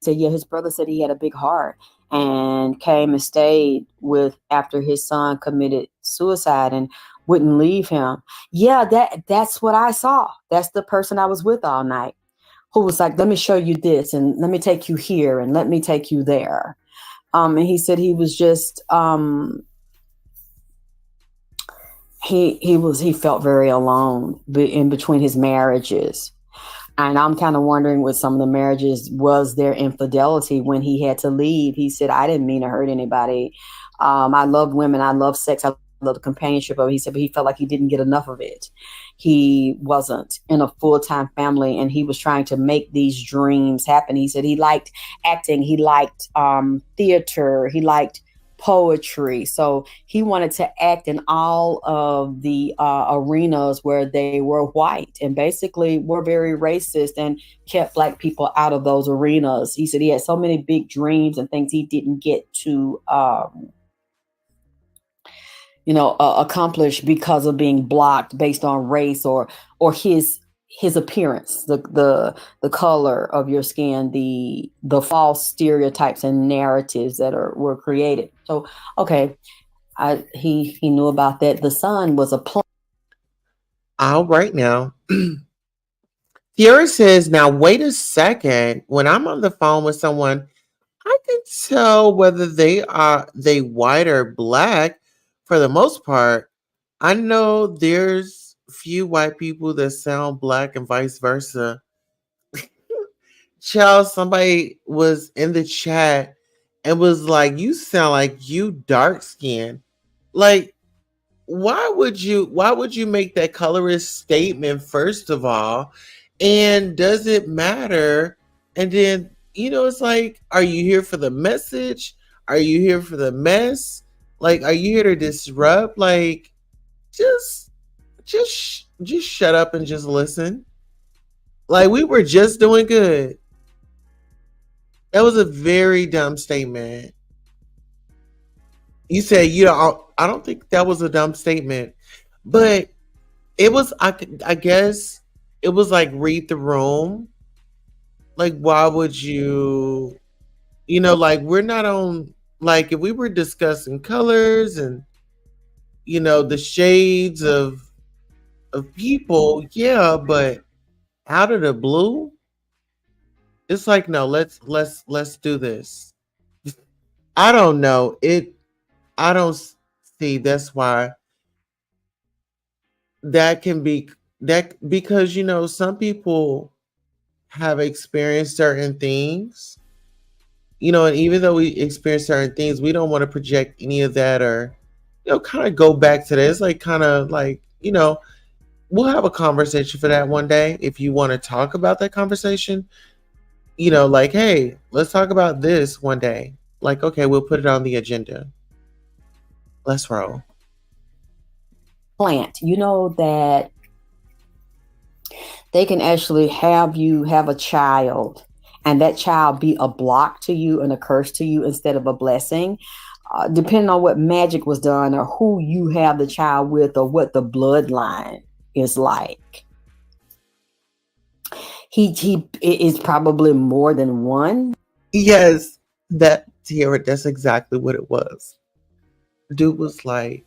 So yeah, his brother said he had a big heart and came and stayed with after his son committed suicide and wouldn't leave him. Yeah, that's what I saw. That's the person I was with all night, who was like, let me show you this and let me take you here and let me take you there. And he said he was just he felt very alone in between his marriages. And I'm kind of wondering with some of the marriages, was there infidelity when he had to leave? He said, I didn't mean to hurt anybody. I love women. I love sex. I love the companionship of it. He said, but he felt like he didn't get enough of it. He wasn't in a full-time family and he was trying to make these dreams happen. He said he liked acting. He liked theater. He liked poetry. So he wanted to act in all of the arenas where they were white and basically were very racist and kept Black people out of those arenas. He said he had so many big dreams and things he didn't get to accomplish because of being blocked based on race or his appearance, the color of your skin, the false stereotypes and narratives that were created. So, okay, he knew about that. The son was a All right now. Fiora says, now wait a second. When I'm on the phone with someone, I can tell whether they white or Black for the most part, I know there's few white people that sound black and vice versa. Child, somebody was in the chat and was like, "You sound like you dark skinned." Like, why would you make that colorist statement first of all? And does it matter? And then, it's like, are you here for the message? Are you here for the mess? Like, are you here to disrupt? Like, just shut up and just listen. Like, we were just doing good. That was a very dumb statement. You said I don't think that was a dumb statement, but it was. I guess it was like, read the room. Like, why would you? Like, we're not on. Like, if we were discussing colors and the shades of people, yeah, but out of the blue, it's like, no, let's do this. I don't know it. I don't see. That's why that can be that, because some people have experienced certain things, and even though we experience certain things, we don't want to project any of that, or kind of go back to that. It's like, kind of like, we'll have a conversation for that one day if you want to talk about that conversation. Like, hey, let's talk about this one day. Like, okay, we'll put it on the agenda. Let's roll. Plant. You know that they can actually have you have a child and that child be a block to you and a curse to you instead of a blessing, depending on what magic was done or who you have the child with or what the bloodline is like. He is probably more than one. Yes, that's exactly what it was. Dude was like,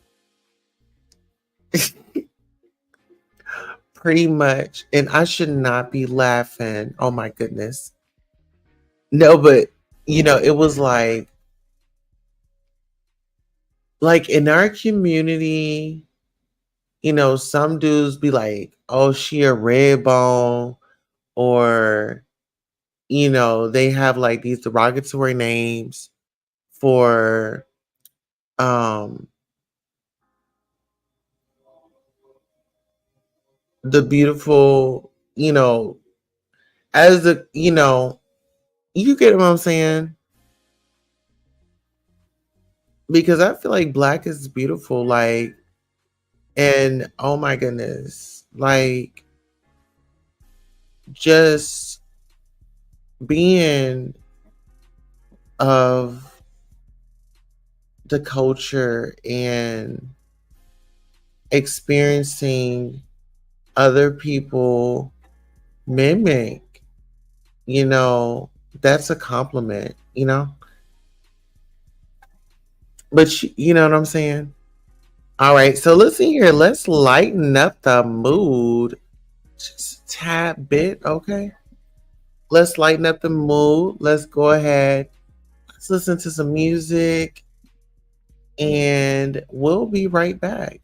pretty much, and I should not be laughing. Oh my goodness. No, but it was like in our community, some dudes be like, oh, she a red bone, or they have like these derogatory names for the beautiful, as the, you get what I'm saying? Because I feel like black is beautiful, like, and oh my goodness, like, just being of the culture and experiencing other people mimic, that's a compliment, but you know what I'm saying? All right, so listen here, let's lighten up the mood just a tad bit. Okay, let's lighten up the mood. Let's go ahead, let's listen to some music, and we'll be right back.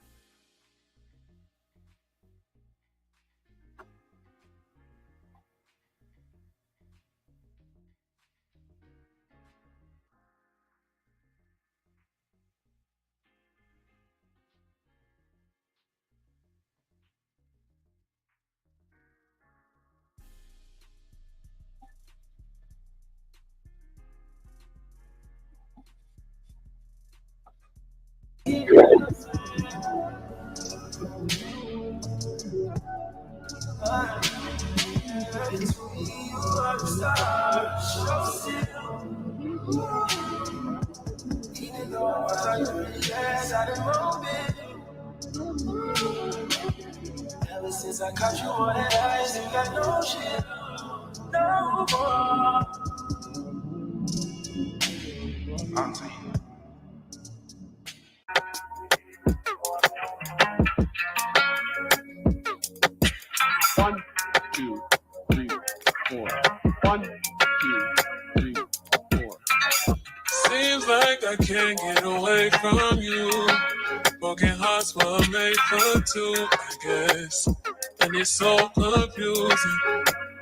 Ever since I caught you on that ice, you got no shit, no more. One, two, three, four. 1, 2, 3, 4. Seems like I can't get away from you. Broken hearts were made for two, I guess. And it's so confusing.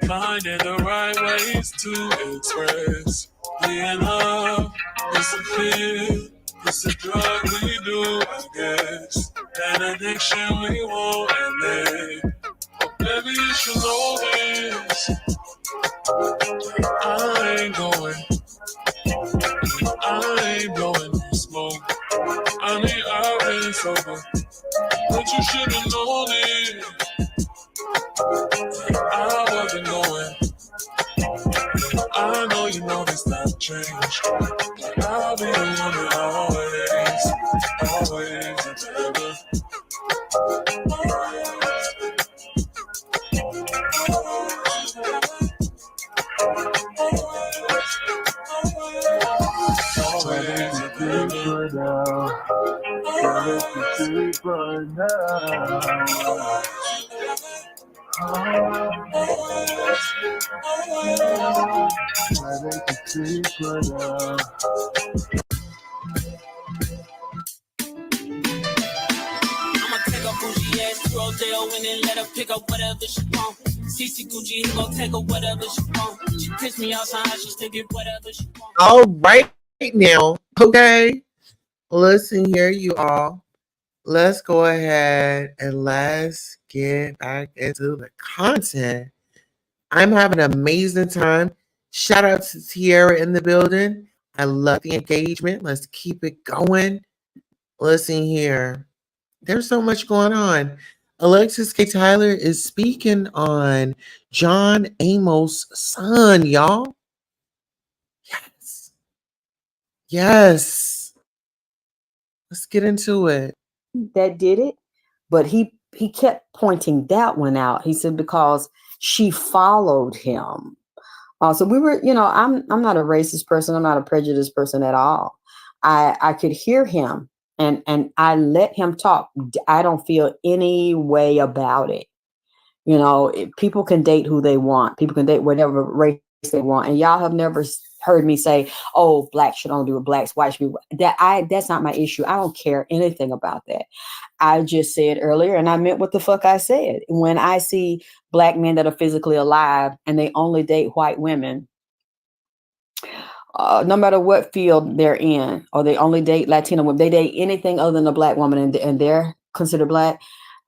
Finding the right ways to express. Being love, it's a pill, it's a drug we do, I guess. An addiction we won't admit. But baby, you should know this. I ain't blowing no smoke. I mean, I've been sober, but you should've known it. I wasn't going. I know you know this not change. But I'll be the one that always together. I'ma take a bougie ass to Rodeo and then let her pick up whatever she want. CC Gucci, he gon' take her whatever she want. She piss me off, so she still get whatever she want. All right now, okay. Listen here, you all. Let's go ahead and let's get back into the content. I'm having an amazing time. Shout out to Tierra in the building. I love the engagement. Let's keep it going. Listen here. There's so much going on. Alexis K. Tyler is speaking on John Amos' son, y'all. Yes. Yes. Let's get into it. That did it, but he kept pointing that one out. He said because she followed him. So we were, I'm not a racist person. I'm not a prejudiced person at all. I could hear him and I let him talk. I don't feel any way about it. People can date who they want. People can date whatever race they want. And y'all have never heard me say, "Oh, blacks should only do it. Blacks, white should be." That's not my issue. I don't care anything about that. I just said earlier, and I meant what the fuck I said. When I see black men that are physically alive and they only date white women, no matter what field they're in, or they only date Latino women, they date anything other than a black woman and they're considered black.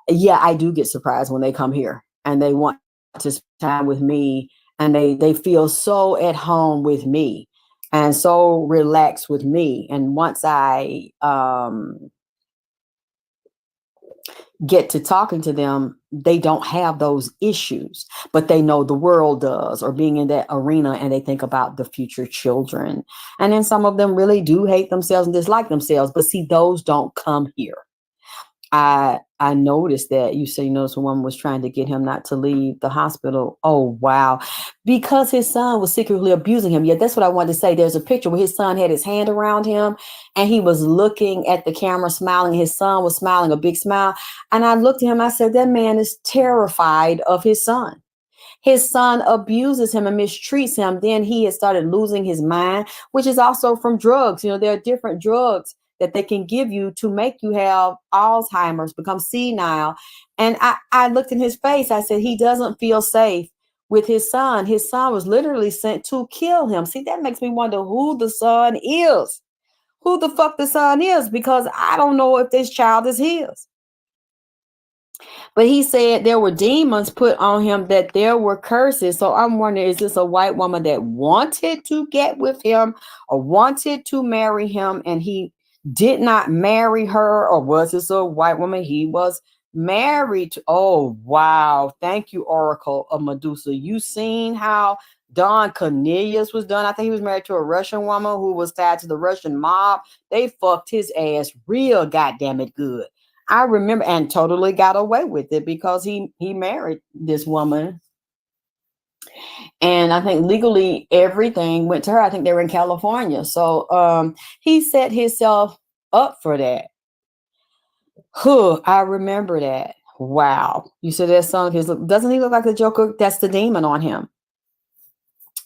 Yeah, I do get surprised when they come here and they want to spend time with me. And they feel so at home with me and so relaxed with me. And once I get to talking to them, they don't have those issues, but they know the world does, or being in that arena, and they think about the future children. And then some of them really do hate themselves and dislike themselves. But see, those don't come here. I noticed that you noticed a woman was trying to get him not to leave the hospital. Oh, wow. Because his son was secretly abusing him. Yeah, that's what I wanted to say. There's a picture where his son had his hand around him and he was looking at the camera, smiling. His son was smiling, a big smile. And I looked at him, I said, that man is terrified of his son. His son abuses him and mistreats him. Then he has started losing his mind, which is also from drugs. There are different drugs that they can give you to make you have Alzheimer's, become senile. And I looked in his face. I said, he doesn't feel safe with his son. His son was literally sent to kill him. See, that makes me wonder who the son is. Who the fuck the son is, because I don't know if this child is his. But he said there were demons put on him, that there were curses. So I'm wondering, is this a white woman that wanted to get with him or wanted to marry him and he did not marry her? Or was this a white woman he was married to? Oh, wow. Thank you, Oracle of Medusa. You seen how Don Cornelius was done? I think he was married to a Russian woman who was tied to the Russian mob. They fucked his ass real goddamn it good. I remember, and totally got away with it because he married this woman. And I think legally everything went to her. I think they were in California. So he set himself up for that. I remember that. Wow. You said that son of his, doesn't he look like the Joker? That's the demon on him.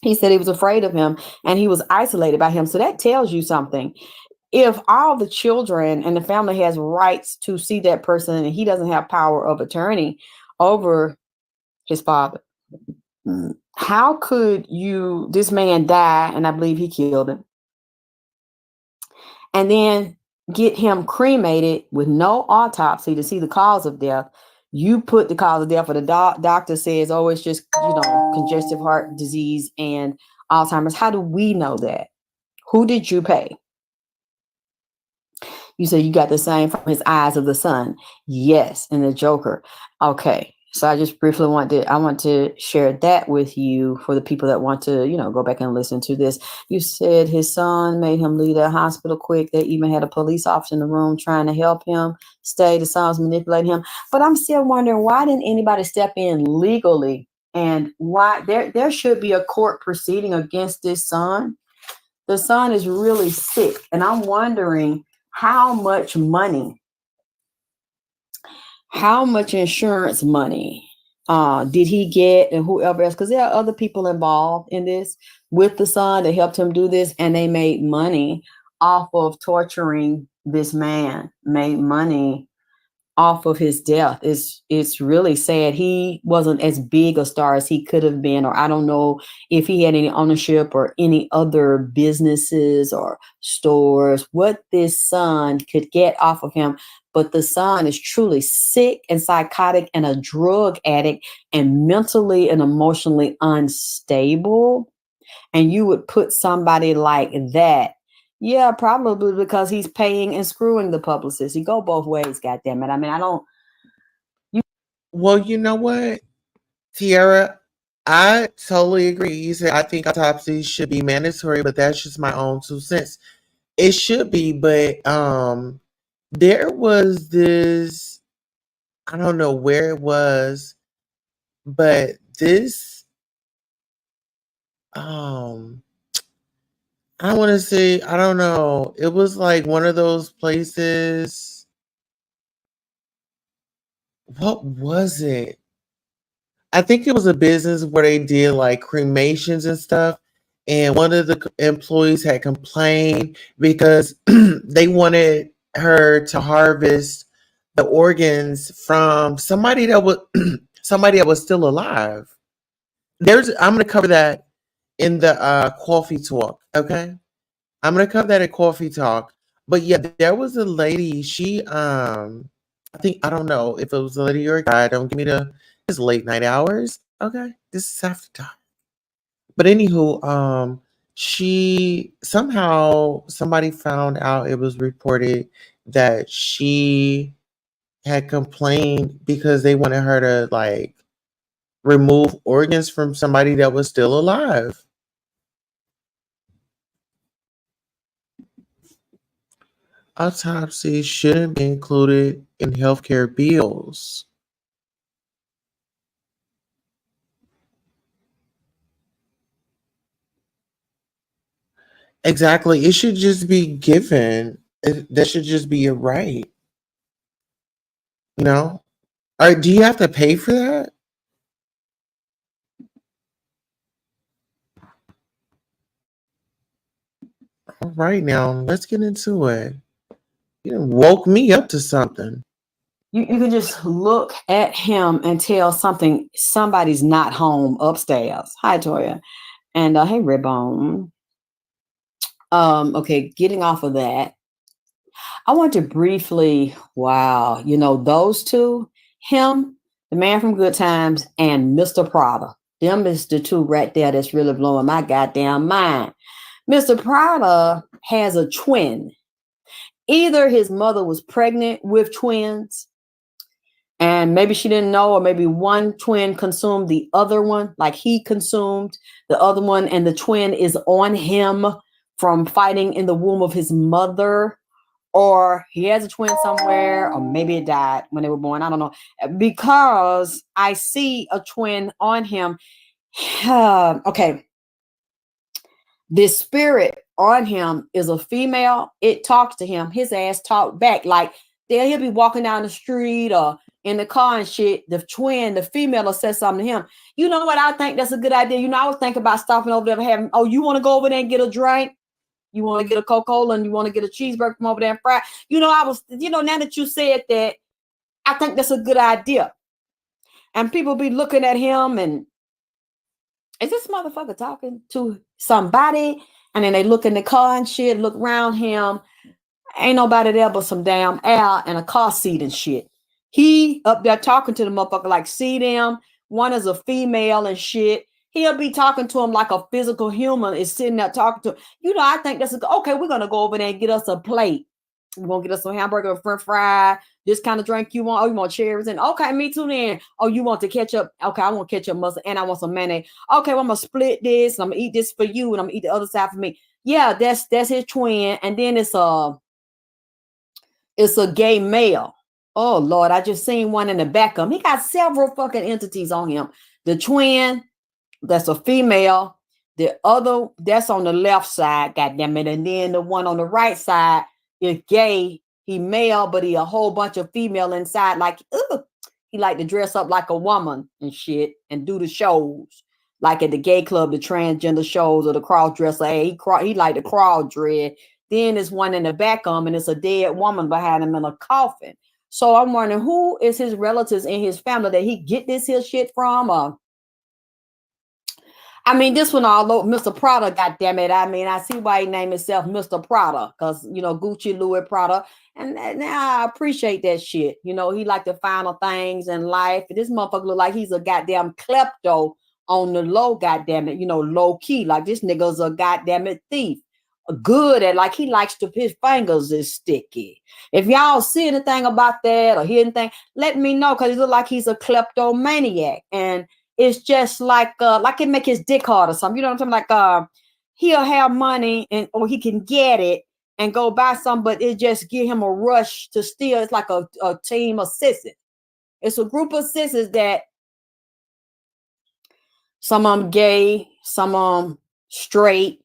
He said he was afraid of him and he was isolated by him. So that tells you something. if all the children and the family has rights to see that person and he doesn't have power of attorney over his father, how could this man die, and I believe he killed him, and then get him cremated with no autopsy to see the cause of death? You put the cause of death, or the doctor says, oh, it's just, congestive heart disease and Alzheimer's. How do we know that? Who did you pay? You said you got the same from his eyes of the sun. Yes, and the Joker. Okay. So I just briefly want to share that with you for the people that want to, go back and listen to this. You said his son made him leave the hospital quick. They even had a police officer in the room trying to help him stay. The son was manipulating him. But I'm still wondering, why didn't anybody step in legally? And why there should be a court proceeding against this son. The son is really sick. And I'm wondering how much insurance money did he get, and whoever else, because there are other people involved in this with the son that helped him do this, and they made money off of torturing this man, made money off of his death. It's really sad. He wasn't as big a star as he could have been, or I don't know if he had any ownership or any other businesses or stores, what this son could get off of him. But the son is truly sick and psychotic and a drug addict and mentally and emotionally unstable. And you would put somebody like that. Yeah, probably because he's paying and screwing the publicist. You go both ways, goddammit. I mean, Well, you know what, Tiara? I totally agree. You said I think autopsies should be mandatory, but that's just my own 2 cents. It should be, but there was this, I don't know where it was, but this, I want to say, I don't know. It was like one of those places. What was it? I think it was a business where they did like cremations and stuff. And one of the employees had complained because they wanted her to harvest the organs from somebody that was still alive. I'm gonna cover that in the coffee talk. Okay. I'm gonna cover that at coffee talk. But yeah, there was a lady, she I don't know if it was a lady or a guy, don't give me it's late night hours. Okay. This is after dark. But anywho, somebody found out, it was reported that she had complained because they wanted her to like remove organs from somebody that was still alive. Autopsies shouldn't be included in healthcare bills. Exactly. It should just be given. That should just be a right. Or do you have to pay for that? All right, now let's get into it. You woke me up to something. You can just look at him and tell somebody's not home upstairs. Hi, Toya. And hey, Redbone. Okay, getting off of that, I want to briefly, those two, him, the man from Good Times, and Mr. Prada. Them is the two right there that's really blowing my goddamn mind. Mr. Prada has a twin. Either his mother was pregnant with twins, and maybe she didn't know, or maybe one twin consumed the other one, like he consumed the other one, and the twin is on him from fighting in the womb of his mother, or he has a twin somewhere, or maybe it died when they were born. I don't know, because I see a twin on him. Okay. This spirit on him is a female. It talks to him. His ass talk back. Like he'll be walking down the street or in the car and shit. The twin, the female, will say something to him. You know what? I think that's a good idea. I was thinking about stopping over there and having, you want to go over there and get a drink? You want to get a Coca-Cola and you want to get a cheeseburger from over there and fry. Now that you said that, I think that's a good idea. And people be looking at him and, is this motherfucker talking to somebody? And then they look in the car and shit, look around him. Ain't nobody there but some damn air and a car seat and shit. He up there talking to the motherfucker like, see them? One is a female and shit. He'll be talking to him like a physical human is sitting there talking to him. I think that's okay. We're gonna go over there and get us a plate. We're gonna get us some hamburger, french fry, this kind of drink you want. Oh, you want cherries? And okay, me too then. Oh, you want the ketchup? Okay, I want ketchup, mustard, and I want some mayonnaise. Okay, well, I'm gonna split this. And I'm gonna eat this for you, and I'm gonna eat the other side for me. Yeah, that's his twin. And then it's a gay male. Oh Lord, I just seen one in the back of him. He got several fucking entities on him. The twin, that's a female. The other, that's on the left side, goddamn it. And then the one on the right side is gay. He male, but he a whole bunch of female inside. Like, he like to dress up like a woman and shit and do the shows. Like at the gay club, the transgender shows or the cross dresser. Hey, he like the cross dread. Then there's one in the back of him and it's a dead woman behind him in a coffin. So I'm wondering who is his relatives in his family that he get this here shit from? This one all over Mr. Prada, goddammit. I see why he named himself Mr. Prada, because Gucci, Louis Prada. And now I appreciate that shit. He like the finer things in life. This motherfucker look like he's a goddamn klepto on the low, goddammit, low key. Like this nigga's a goddammit thief. Good at, like, he likes to, his fingers is sticky. If y'all see anything about that or hear anything, let me know, because he look like he's a kleptomaniac. And it's just like it make his dick hard or something. You know what I'm saying? Like he'll have money or he can get it and go buy some, but it just give him a rush to steal. It's like a team of sissies. It's a group of sissies that some of them gay, some of them straight,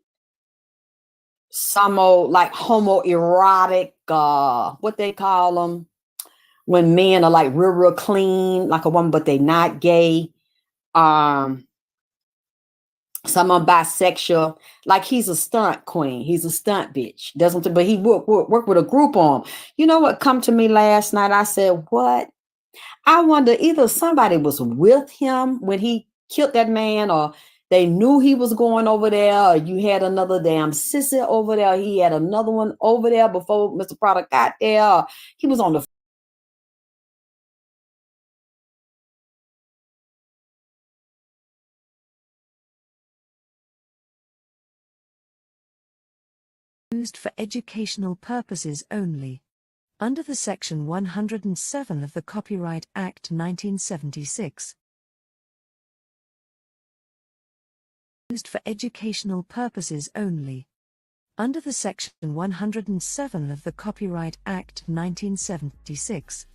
some are like homoerotic, what they call them, when men are like real clean, like a woman, but they not gay. Some are bisexual. Like he's a stunt queen. He's a stunt bitch. But he work with a group on him. You know what come to me last night? I said, what? I wonder either somebody was with him when he killed that man, or they knew he was going over there, or you had another damn sissy over there. He had another one over there before Mr. Prada got there. He was on the used for educational purposes only. Under the Section 107 of the Copyright Act 1976. Used for educational purposes only. Under the Section 107 of the Copyright Act 1976.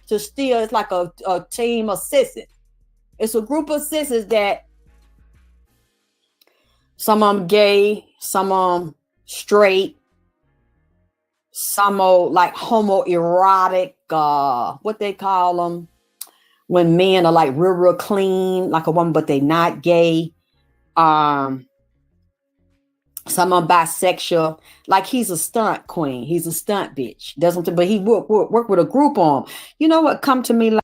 To steal. It's like a team of sissies. It's a group of sissies that some of them gay, some of them straight, some are like homoerotic, what they call them, when men are like real clean, like a woman, but they not gay. Some are bisexual. Like he's a stunt queen. He's a stunt bitch. But he work with a group on him. You know what come to me like?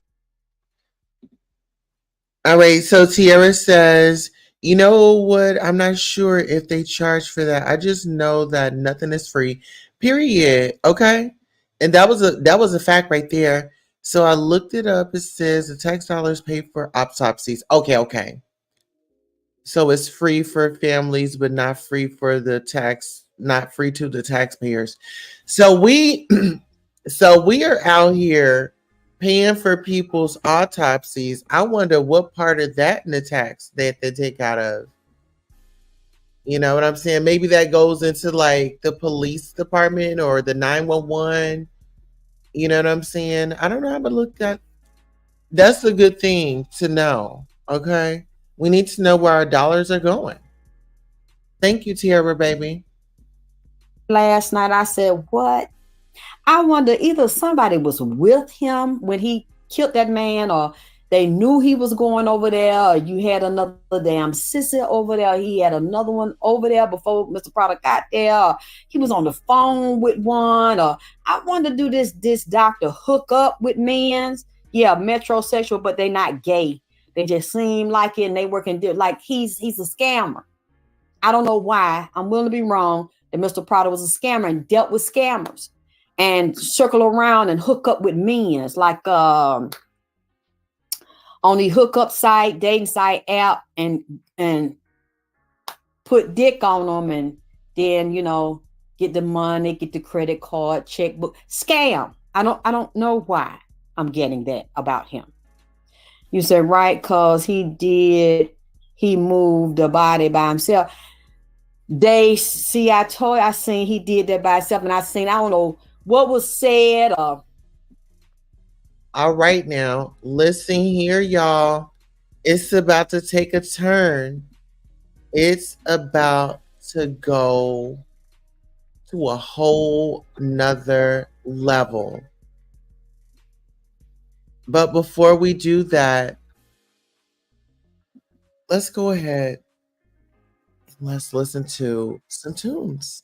All right. So Tierra says, you know what? I'm not sure if they charge for that. I just know that nothing is free. Period. Okay. And that was a fact right there. So I looked it up. It says the tax dollars pay for autopsies. Okay. So it's free for families, but not free for the tax, not free to the taxpayers. So we are out here paying for people's autopsies. I wonder what part of that in the tax that they take out of. You know what I'm saying? Maybe that goes into like the police department or the 911. You know what I'm saying? I don't know how to look at. That's a good thing to know. Okay. We need to know where our dollars are going. Thank you, Tierra, baby. last night. I said, what? I wonder either somebody was with him when he killed that man, or they knew he was going over there, or you had another damn sissy over there. He had another one over there before Mr. Product got there. Or he was on the phone with one. Or I wonder, do this doctor hook up with men? Yeah, metrosexual, but they not gay. They just seem like it, and they working like he's a scammer. I don't know why. I'm willing to be wrong that Mr. Prada was a scammer and dealt with scammers and circle around and hook up with men. It's like on the hookup site, dating site app, and put dick on them, and then, you know, get the money, get the credit card, checkbook. Scam. I don't know why I'm getting that about him. You said, right, because he moved the body by himself. I seen he did that by himself, and I don't know what was said. All right, now, listen here, y'all. It's about to take a turn. It's about to go to a whole nother level. But before we do that, let's go ahead. Let's listen to some tunes.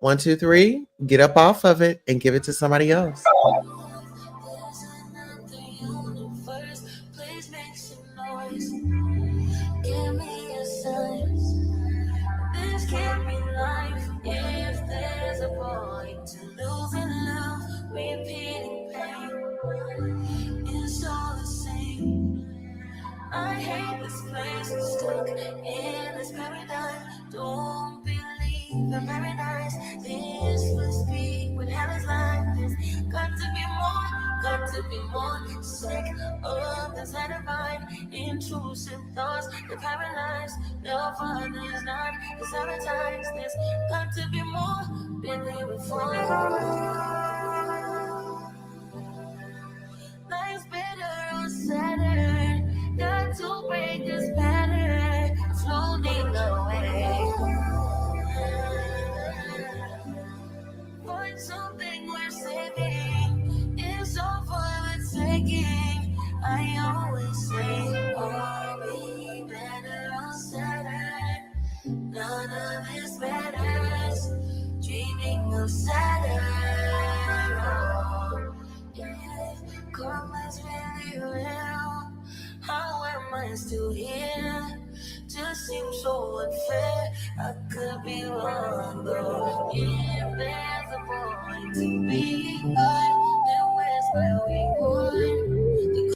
1, 2, 3, get up off of it and give it to somebody else. I hate this place, stuck in this paradigm. Don't believe in paradise. This must be what hell is like. There's got to be more. Sick of this divine, intrusive thoughts that paralyze. No fun is not the sabotage. There's got to be more. Been here before. Life's better on Saturn. Got to break this pattern, floating away. Find something worth saving. It's all for the taking. I always say, oh, be better on Saturn. None of this matters. Dreaming of Saturn. Oh, yeah. Karma's really real. How am I still here? Just seems so unfair. I could be wrong though. If there's a point to being good, then where's my reward?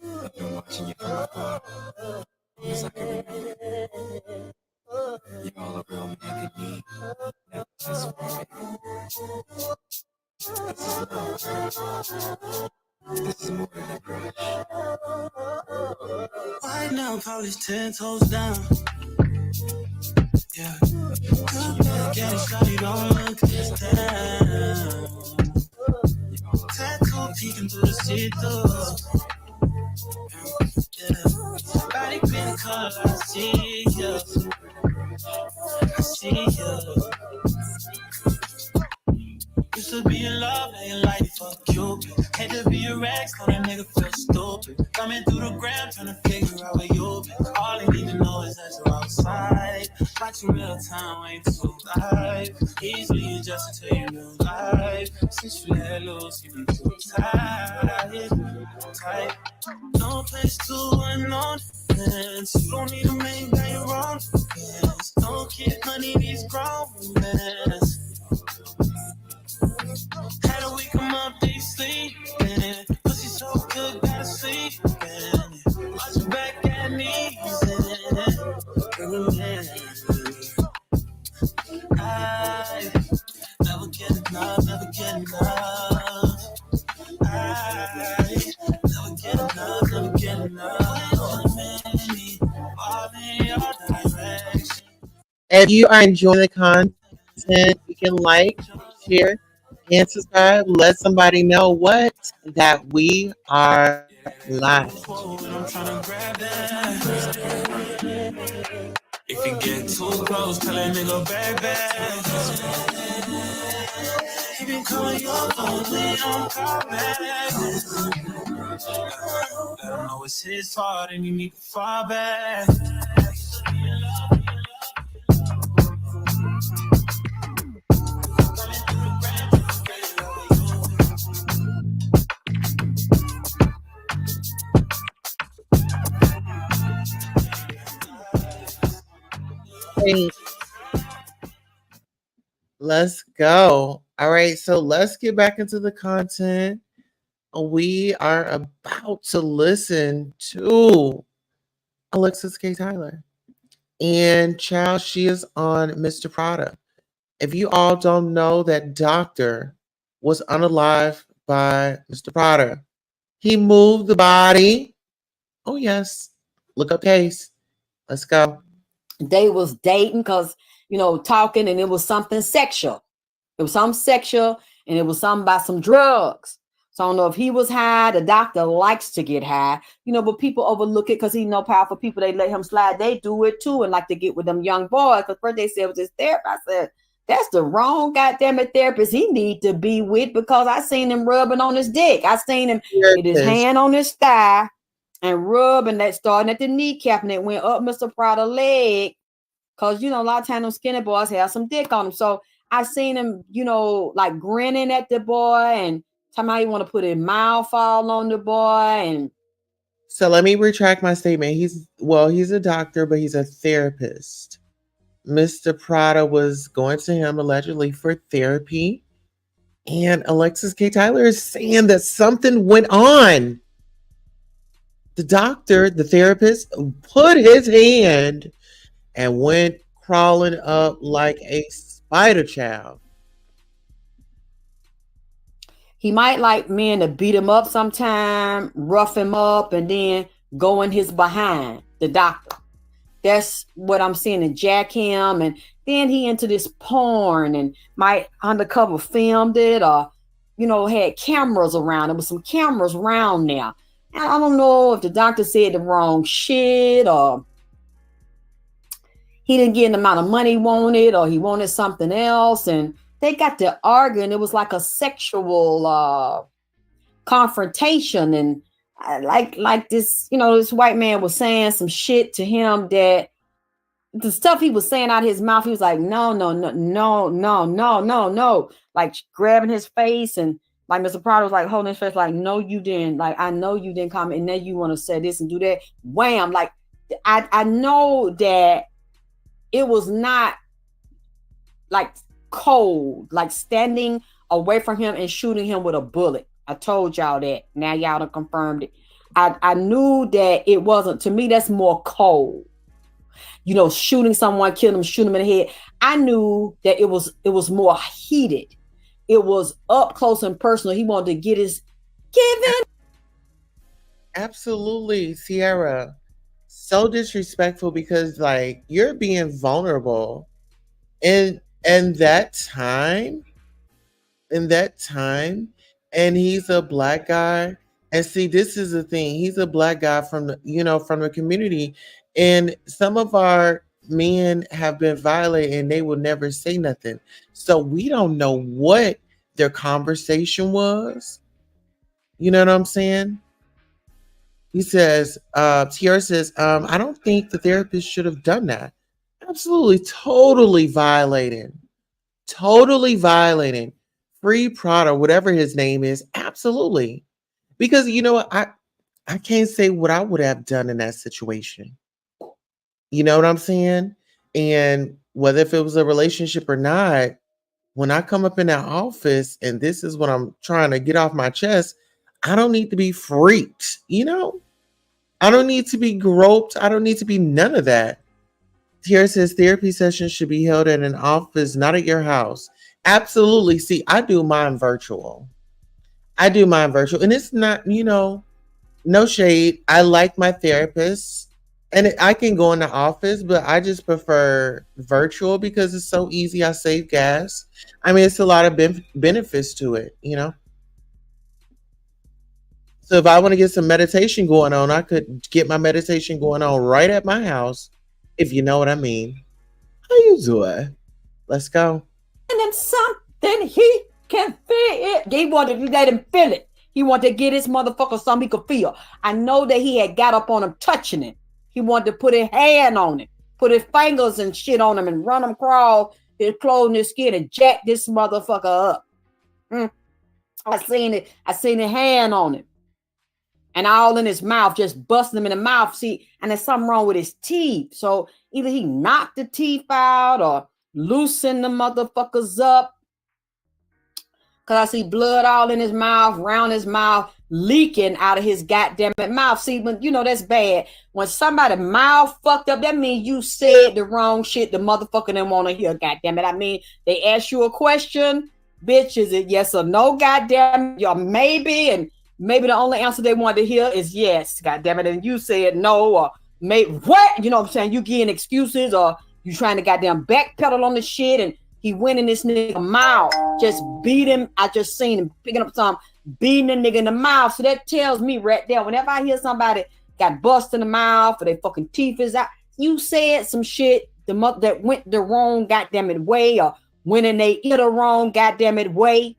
I've been watching you from afar, as I can remember. You're all a real man could need, never just for me. This is love. This is more than a crush. Right now, polished 10 toes down. Yeah. Good back and shawty, don't look this down. Tattoo peeking through the see-through. Yeah. Body pink color, I see you. I see you. Used to be in love, now you like fuck Cupid. Hate to be a ex, cause that nigga feel stupid. Coming through the gram, trying to figure out where you been. All I need to know is that you're outside. Watching real time, ain't too live. Easily adjusted to your real life. Since you let loose, you've been too tight. No place to unknown friends. You don't need to make that your own friends. Don't keep money, these grown men. How do we come up, they sleeping? Pussy so good, gotta sleep. Watch your back at me. I never get enough, never get enough. I never get enough, never get enough. If you are enjoying the content, you can like, share, and subscribe. Let somebody know what that we are live. If you get too close, tell a nigga back. He been calling your phone, we don't call back. Let him know it's his fault and you need to fall back. Hey, let's go. All right, so let's get back into the content. We are about to listen to Alexis K. Tyler. And child, she is on Mr. Prada. If you all don't know, that doctor was unalived by Mr. Prada. He moved the body. Oh, yes. Look up case. Let's go. They was dating because, talking, and it was something sexual. It was something sexual, and it was something about some drugs. So I don't know if he was high. The doctor likes to get high, but people overlook it because he know powerful people. They let him slide. They do it too, and like to get with them young boys. Because first they said it was his therapist. I said, that's the wrong goddamn therapist he need to be with, because I seen him rubbing on his dick. I seen him with his hand on his thigh and rubbing that, starting at the kneecap, and it went up Mr. Prada's leg. Because, a lot of times them skinny boys have some dick on them. So I seen him, like grinning at the boy and talking about he want to put his mouth all on the boy. And so let me retract my statement. He's a doctor, but he's a therapist. Mr. Prada was going to him allegedly for therapy. And Alexis K. Tyler is saying that something went on. The doctor, the therapist, put his hand and went crawling up like a spider child. He might like men to beat him up sometime, rough him up, and then go in his behind, the doctor. That's what I'm seeing, and jack him. And then he into this porn and might undercover filmed it, or, had cameras around. There was some cameras around there. And I don't know if the doctor said the wrong shit, or he didn't get the amount of money he wanted, or he wanted something else. And they got to arguing. It was like a sexual confrontation. And like this, this white man was saying some shit to him, that the stuff he was saying out of his mouth, he was like, no, like grabbing his face. And like Mr. Prada was like holding his face, like, no, you didn't. Like, I know you didn't come, and then you want to say this and do that. Wham. Like, I know that it was not like cold, like standing away from him and shooting him with a bullet. I told y'all that. Now y'all done confirmed it. I knew that it wasn't. To me, that's more cold. Shooting someone, killing them, shooting them in the head. I knew that it was more heated. It was up close and personal. He wanted to get his given. Absolutely, Sierra. So disrespectful, because like you're being vulnerable. And that time, and he's a black guy. And see, this is the thing. He's a black guy from the community. And some of our men have been violated and they will never say nothing. So we don't know what their conversation was. You know what I'm saying? He says, Tierra says, I don't think the therapist should have done that. Absolutely, totally violating. Free Prada, whatever his name is. Absolutely. Because you know what? I can't say what I would have done in that situation. You know what I'm saying? And whether if it was a relationship or not, when I come up in that office and this is what I'm trying to get off my chest, I don't need to be freaked, I don't need to be groped. I don't need to be none of that. Here says therapy sessions should be held at an office, not at your house. Absolutely. See, I do mine virtual. And it's not, no shade. I like my therapist And I can go in the office, but I just prefer virtual because it's so easy. I save gas. I mean, it's a lot of benefits to it, you know? So if I want to get some meditation going on, I could get my meditation going on right at my house, if you know what I mean. How you doing? Let's go. And then something he can feel it. He wanted to let him feel it. He wanted to get his motherfucker something he could feel. I know that he had got up on him touching it. He wanted to put his hand on it, put his fingers and shit on him and run him crawl his clothes and his skin and jack this motherfucker up. I seen it. I seen a hand on it. And all in his mouth, just busting him in the mouth. See, and there's something wrong with his teeth. So either he knocked the teeth out or loosened the motherfuckers up. Because I see blood all in his mouth, around his mouth, leaking out of his goddamn mouth. See, when you know that's bad. When somebody's mouth fucked up, that means you said the wrong shit. The motherfucker didn't want to hear, goddamn it. I mean, they ask you a question, bitch, is it yes or no, goddamn, or maybe, and maybe the only answer they wanted to hear is yes, goddamn it, and you said no, or maybe what? You know what I'm saying? You getting excuses, or you trying to goddamn backpedal on the shit, and he went in this nigga mouth, just beat him. I just seen him picking up something, beating the nigga in the mouth. So that tells me right there, whenever I hear somebody got busted in the mouth or their fucking teeth is out, you said some shit that went the wrong goddamn it way, or went in they ear the wrong goddamn it way.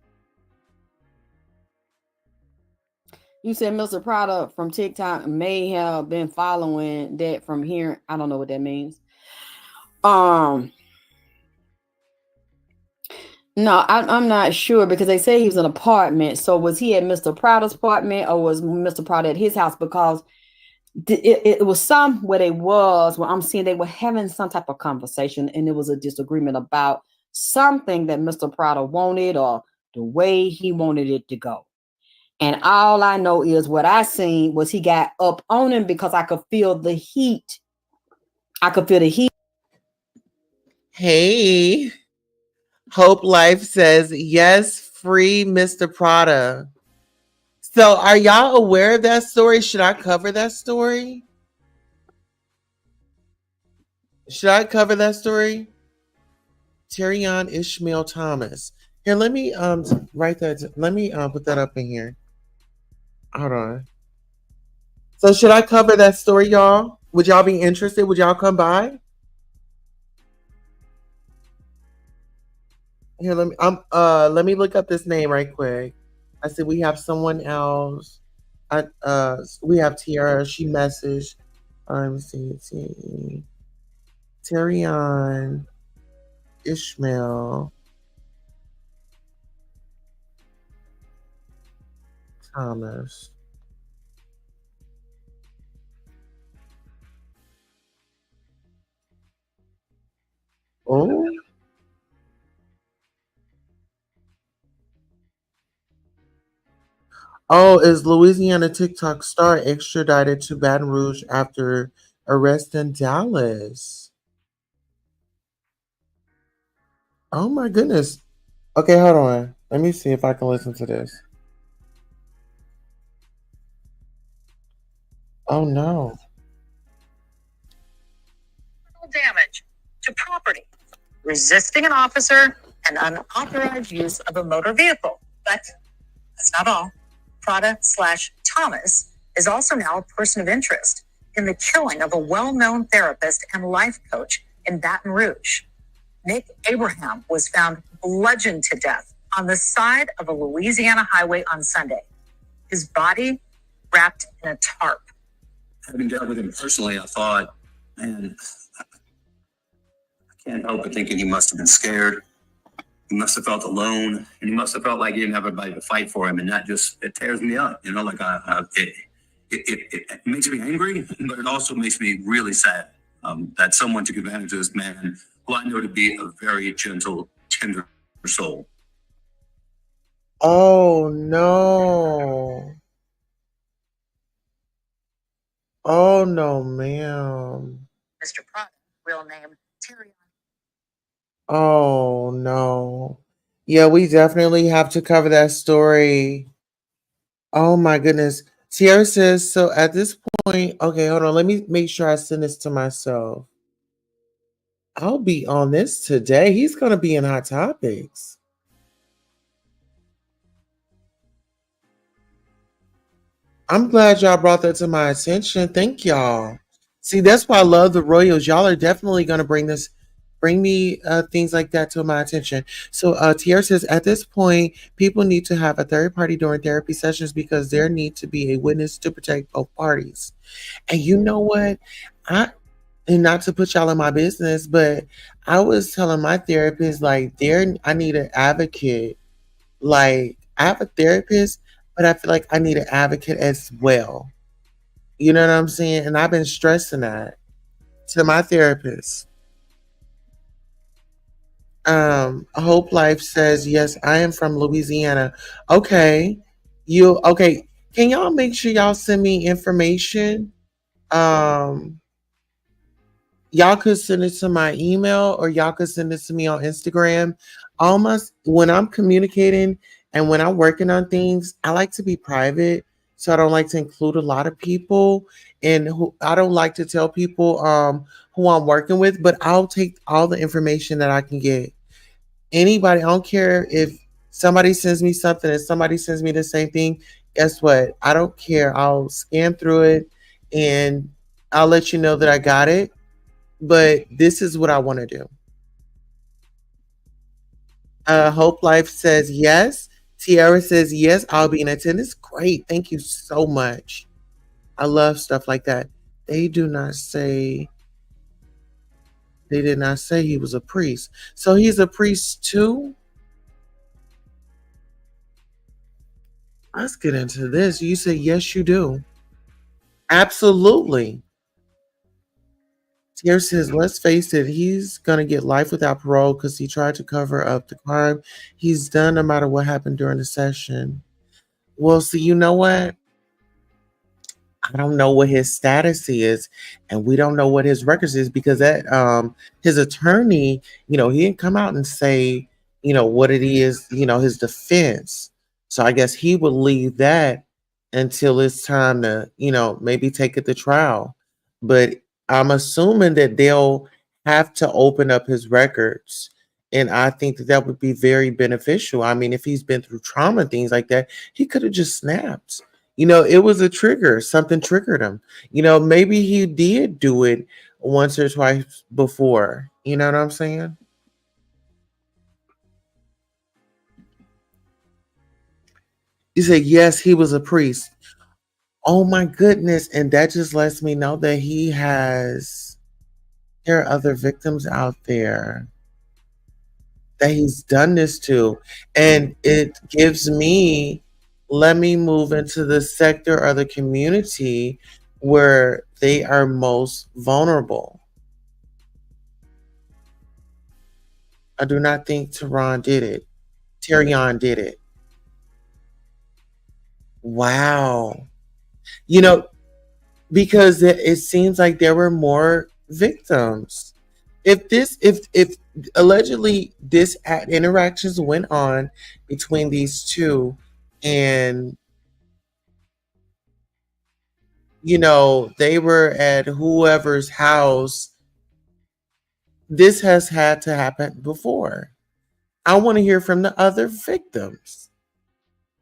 You said Mr. Prada from TikTok may have been following that from here. I don't know what that means. No, I'm not sure because they say he was in an apartment. So was he at Mr. Prada's apartment or was Mr. Prada at his house? Because it was somewhere they was where I'm seeing they were having some type of conversation and there was a disagreement about something that Mr. Prada wanted or the way he wanted it to go. And all I know is what I seen was he got up on him because I could feel the heat. I could feel the heat. Hey, Hope Life says, yes, free Mr. Prada. So are y'all aware of that story? Should I cover that story? Should I cover that story? Terrion Ishmael Thomas. Here, let me write that. Let me put that up in here. Hold on. So should I cover that story, y'all? Would y'all be interested? Would y'all come by? Here, let me look up this name right quick. I said we have someone else. We have Tiara. She messaged. Let me see. Terrion Ishmael Thomas. Oh. Oh, is Louisiana TikTok star extradited to Baton Rouge after arrest in Dallas? Oh my goodness. Okay, hold on. Let me see if I can listen to this. Oh no. Damage to property, resisting an officer, and unauthorized use of a motor vehicle. But that's not all. Prada/Thomas is also now a person of interest in the killing of a well-known therapist and life coach in Baton Rouge. Nick Abraham was found bludgeoned to death on the side of a Louisiana highway on Sunday. His body wrapped in a tarp. Having dealt with him personally, I thought, man, I can't help but thinking he must have been scared. He must have felt alone, and he must have felt like he didn't have anybody to fight for him, and that just, it tears me up, you know, like it makes me angry, but it also makes me really sad that someone took advantage of this man, who I know to be a very gentle, tender soul. Oh no. Oh no, ma'am. Mr. Prada, real name Terrion. Oh no. Yeah, we definitely have to cover that story. Oh my goodness. Tierra says, so at this point, point, okay, hold on. Let me make sure I send this to myself. I'll be on this today. He's gonna be in Hot Topics. I'm glad y'all brought that to my attention. Thank y'all. See, that's why I love the Royals. Y'all are definitely gonna bring me things like that to my attention. So Tierra says, at this point, people need to have a third party during therapy sessions because there need to be a witness to protect both parties. And you know what? And not to put y'all in my business, but I was telling my therapist, like, I need an advocate. Like, I have a therapist, but I feel like I need an advocate as well. You know what I'm saying? And I've been stressing that to my therapist. Hope Life says, yes, I am from Louisiana. Okay. Okay. Can y'all make sure y'all send me information? Y'all could send it to my email or y'all could send it to me on Instagram. Almost when I'm communicating and when I'm working on things, I like to be private. So I don't like to include a lot of people, and I don't like to tell people who I'm working with, but I'll take all the information that I can get. Anybody, I don't care if somebody sends me something and somebody sends me the same thing. Guess what? I don't care. I'll scan through it and I'll let you know that I got it. But this is what I want to do. Hope Life says yes. Tiara says yes, I'll be in attendance. Great. Thank you so much. I love stuff like that. They did not say he was a priest. So he's a priest too? Let's get into this. You say yes, you do. Absolutely. Tier says, let's face it, he's going to get life without parole because he tried to cover up the crime he's done no matter what happened during the session. Well, see, you know what? I don't know what his status is, and we don't know what his records is because that his attorney, he didn't come out and say, what it is, his defense. So I guess he would leave that until it's time to, maybe take it to trial. But I'm assuming that they'll have to open up his records. And I think that would be very beneficial. I mean, if he's been through trauma and things like that, he could have just snapped. It was a trigger. Something triggered him. Maybe he did do it once or twice before. You know what I'm saying? You said, yes, he was a priest. Oh my goodness. And that just lets me know that there are other victims out there that he's done this to. And it gives me, let me move into the sector or the community where they are most vulnerable. I do not think Tyrion did it. Wow. Because it seems like there were more victims. If allegedly this interactions went on between these two, and they were at whoever's house, this has had to happen before. I want to hear from the other victims.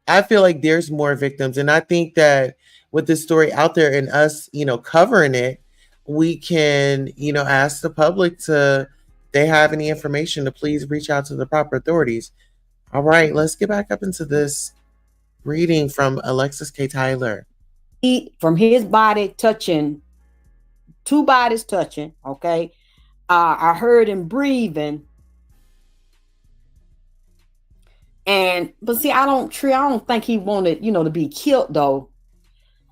I feel like there's more victims, and I think that with this story out there and us, covering it, we can, ask the public if they have any information to please reach out to the proper authorities. All right, let's get back up into this reading from Alexis K. Tyler. From his body touching, two bodies touching, okay? I heard him breathing. But see, I don't think he wanted, to be killed though.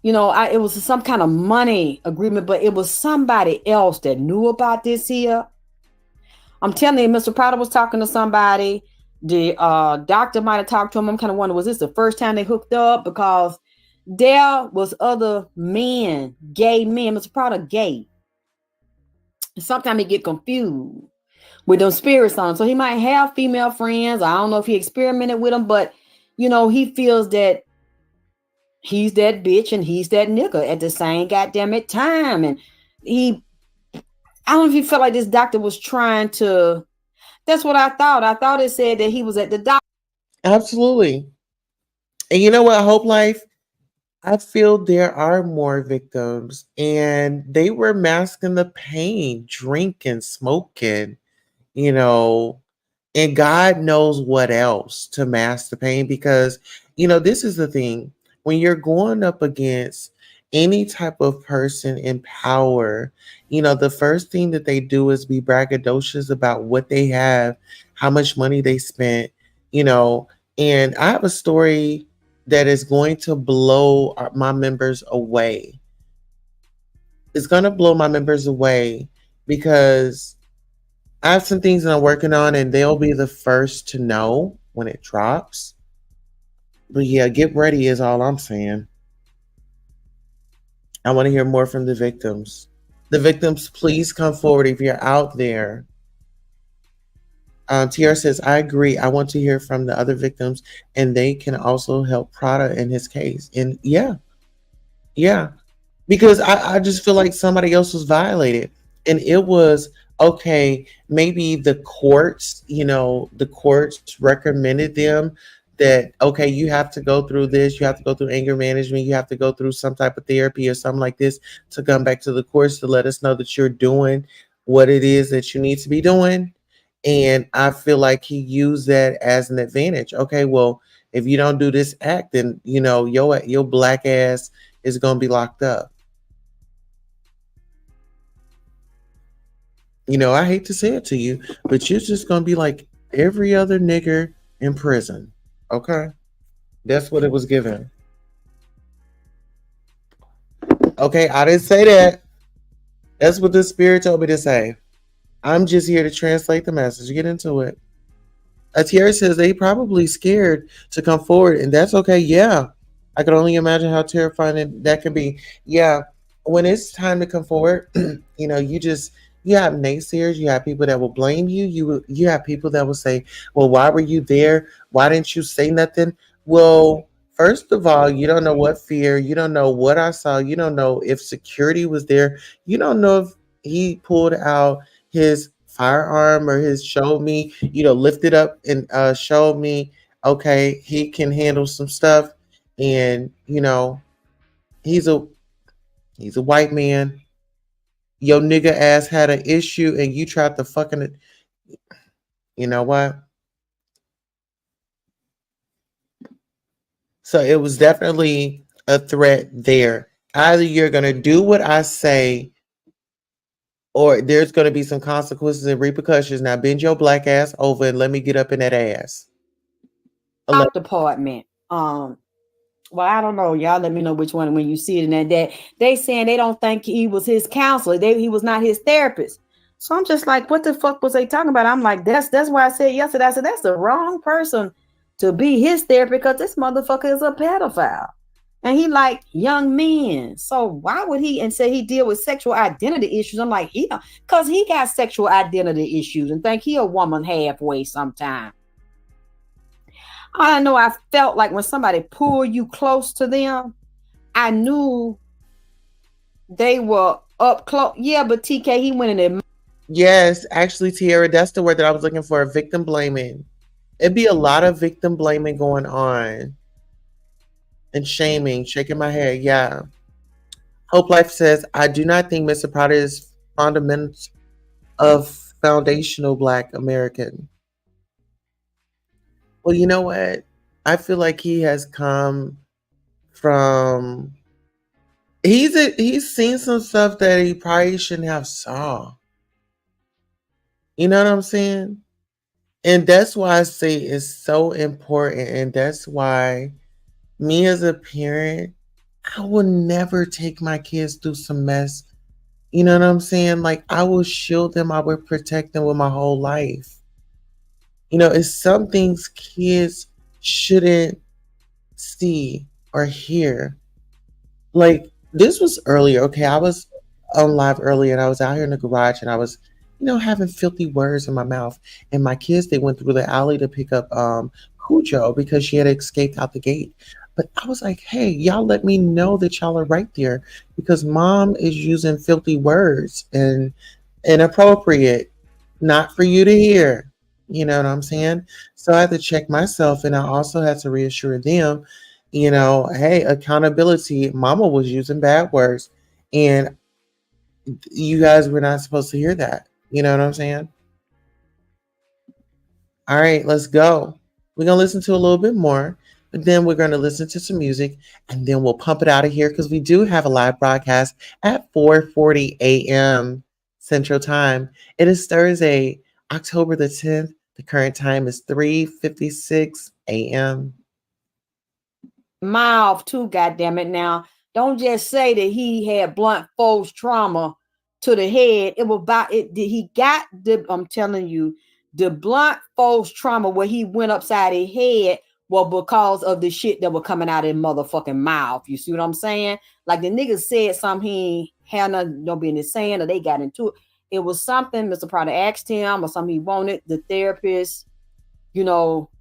It was some kind of money agreement, but it was somebody else that knew about this here. I'm telling you, Mr. Prada was talking to somebody. The doctor might have talked to him. I'm kind of wondering, was this the first time they hooked up? Because there was other men, gay men. Mr. Prada gay. Sometimes he get confused with those spirits on him. So he might have female friends. I don't know if he experimented with them, but he feels that he's that bitch and he's that nigga at the same goddamn it time. And I don't know if he felt like this doctor was trying to. That's what I thought. I thought it said that he was at the doctor. Absolutely. And you know what, Hope Life? I feel there are more victims, and they were masking the pain, drinking, smoking, you know, and God knows what else to mask the pain because, this is the thing. When you're going up against any type of person in power, the first thing that they do is be braggadocious about what they have, how much money they spent, and I have a story that is going to blow my members away. It's going to blow my members away because I have some things that I'm working on and they'll be the first to know when it drops. But yeah, get ready is all I'm saying. I want to hear more from the victims. The victims, please come forward if you're out there. TR says, I agree. I want to hear from the other victims and they can also help Prada in his case. And yeah, because I just feel like somebody else was violated. And it was, okay, maybe the courts, the courts recommended them that, okay, you have to go through this, you have to go through anger management, you have to go through some type of therapy or something like this to come back to the courts to let us know that you're doing what it is that you need to be doing. And I feel like he used that as an advantage. Okay, well, if you don't do this act, then, your black ass is going to be locked up. I hate to say it to you, but you're just going to be like every other nigger in prison. Okay? That's what it was given. Okay, I didn't say that. That's what the spirit told me to say. I'm just here to translate the message. Get into it. Thierry says they probably scared to come forward, and that's okay. Yeah. I can only imagine how terrifying that can be. Yeah. When it's time to come forward, you have naysayers, you have people that will blame you. You have people that will say, well, why were you there? Why didn't you say nothing? Well, first of all, you don't know what fear, you don't know what I saw, you don't know if security was there, you don't know if he pulled out his firearm or his showed me, lifted up and showed me, okay, he can handle some stuff. And, he's a white man. Your nigga ass had an issue and you tried to fucking, you know what? So it was definitely a threat there. Either you're going to do what I say or there's going to be some consequences and repercussions. Now bend your black ass over and let me get up in that ass. Department. Well, I don't know. Y'all let me know which one when you see it in that. They saying they don't think he was his counselor. He was not his therapist. So I'm just like, what the fuck was they talking about? I'm like, that's why I said yesterday, I said, that's the wrong person to be his therapist because this motherfucker is a pedophile. And he like young men. So why would he and say he deal with sexual identity issues? I'm like, because he got sexual identity issues and think he a woman halfway sometime. I know I felt like when somebody pulled you close to them, I knew they were up close. Yeah, but TK, he went in there. Yes, actually, Tierra, that's the word that I was looking for, victim blaming. It'd be a lot of victim blaming going on. And shaming, shaking my head, yeah. Hope Life says, I do not think Mr. Prada is foundational Black American. Well, you know what? I feel like he has come from. He's seen some stuff that he probably shouldn't have saw. You know what I'm saying? And that's why I say it's so important, and that's why me as a parent, I will never take my kids through some mess. You know what I'm saying? Like, I will shield them. I will protect them with my whole life. It's some things kids shouldn't see or hear. Like, this was earlier. Okay, I was on live earlier and I was out here in the garage and I was, having filthy words in my mouth. And my kids, they went through the alley to pick up Cujo because she had escaped out the gate. But I was like, hey, y'all let me know that y'all are right there because mom is using filthy words and inappropriate, not for you to hear. You know what I'm saying? So I had to check myself and I also had to reassure them, hey, accountability. Mama was using bad words and you guys were not supposed to hear that. You know what I'm saying? All right, let's go. We're going to listen to a little bit more, but then we're going to listen to some music and then we'll pump it out of here because we do have a live broadcast at 4:40 a.m. Central Time. It is Thursday, October the 10th. The current time is 3:56 a.m. Mouth too, goddamn it. Now, don't just say that he had blunt force trauma to the head. It was about it. He got the, I'm telling you, the blunt force trauma where he went upside his head was because of the shit that was coming out of his motherfucking mouth. You see what I'm saying? Like the nigga said something he had no business saying, or they got into it. It was something Mr. Prada asked him or something he wanted. The therapist,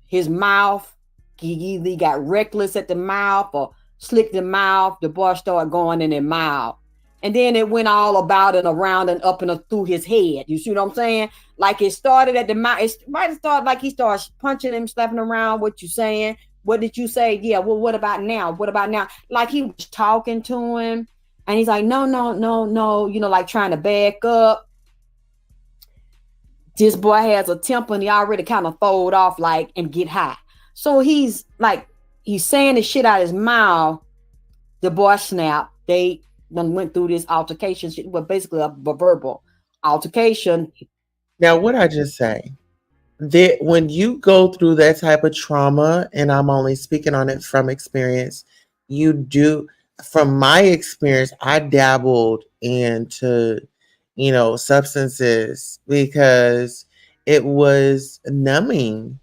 his mouth, he either got reckless at the mouth or slicked the mouth. The boy started going in his mouth. And then it went all about and around and up and through his head. You see what I'm saying? Like it started at the mouth. It might have started like he started punching him, slapping around. What you saying? What did you say? Yeah, well, what about now? What about now? Like he was talking to him. And he's like, no, like trying to back up. This boy has a temper and he already kind of fold off like and get high. So he's saying the shit out of his mouth. The boy snapped. They then went through this altercation. It was basically a verbal altercation. Now, what I just say, that when you go through that type of trauma, and I'm only speaking on it from experience, you do, from my experience, I dabbled into, substances because it was numbing.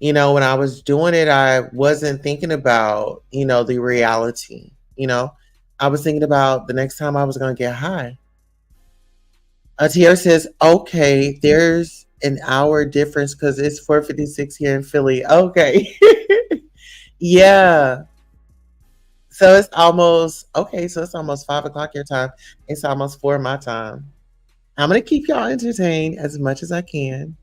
When I was doing it, I wasn't thinking about, the reality, I was thinking about the next time I was going to get high. Tierra says, okay, there's an hour difference because it's 4:56 here in Philly. Okay. Yeah. So it's almost 5 o'clock your time. It's almost 4 my time. I'm going to keep y'all entertained as much as I can.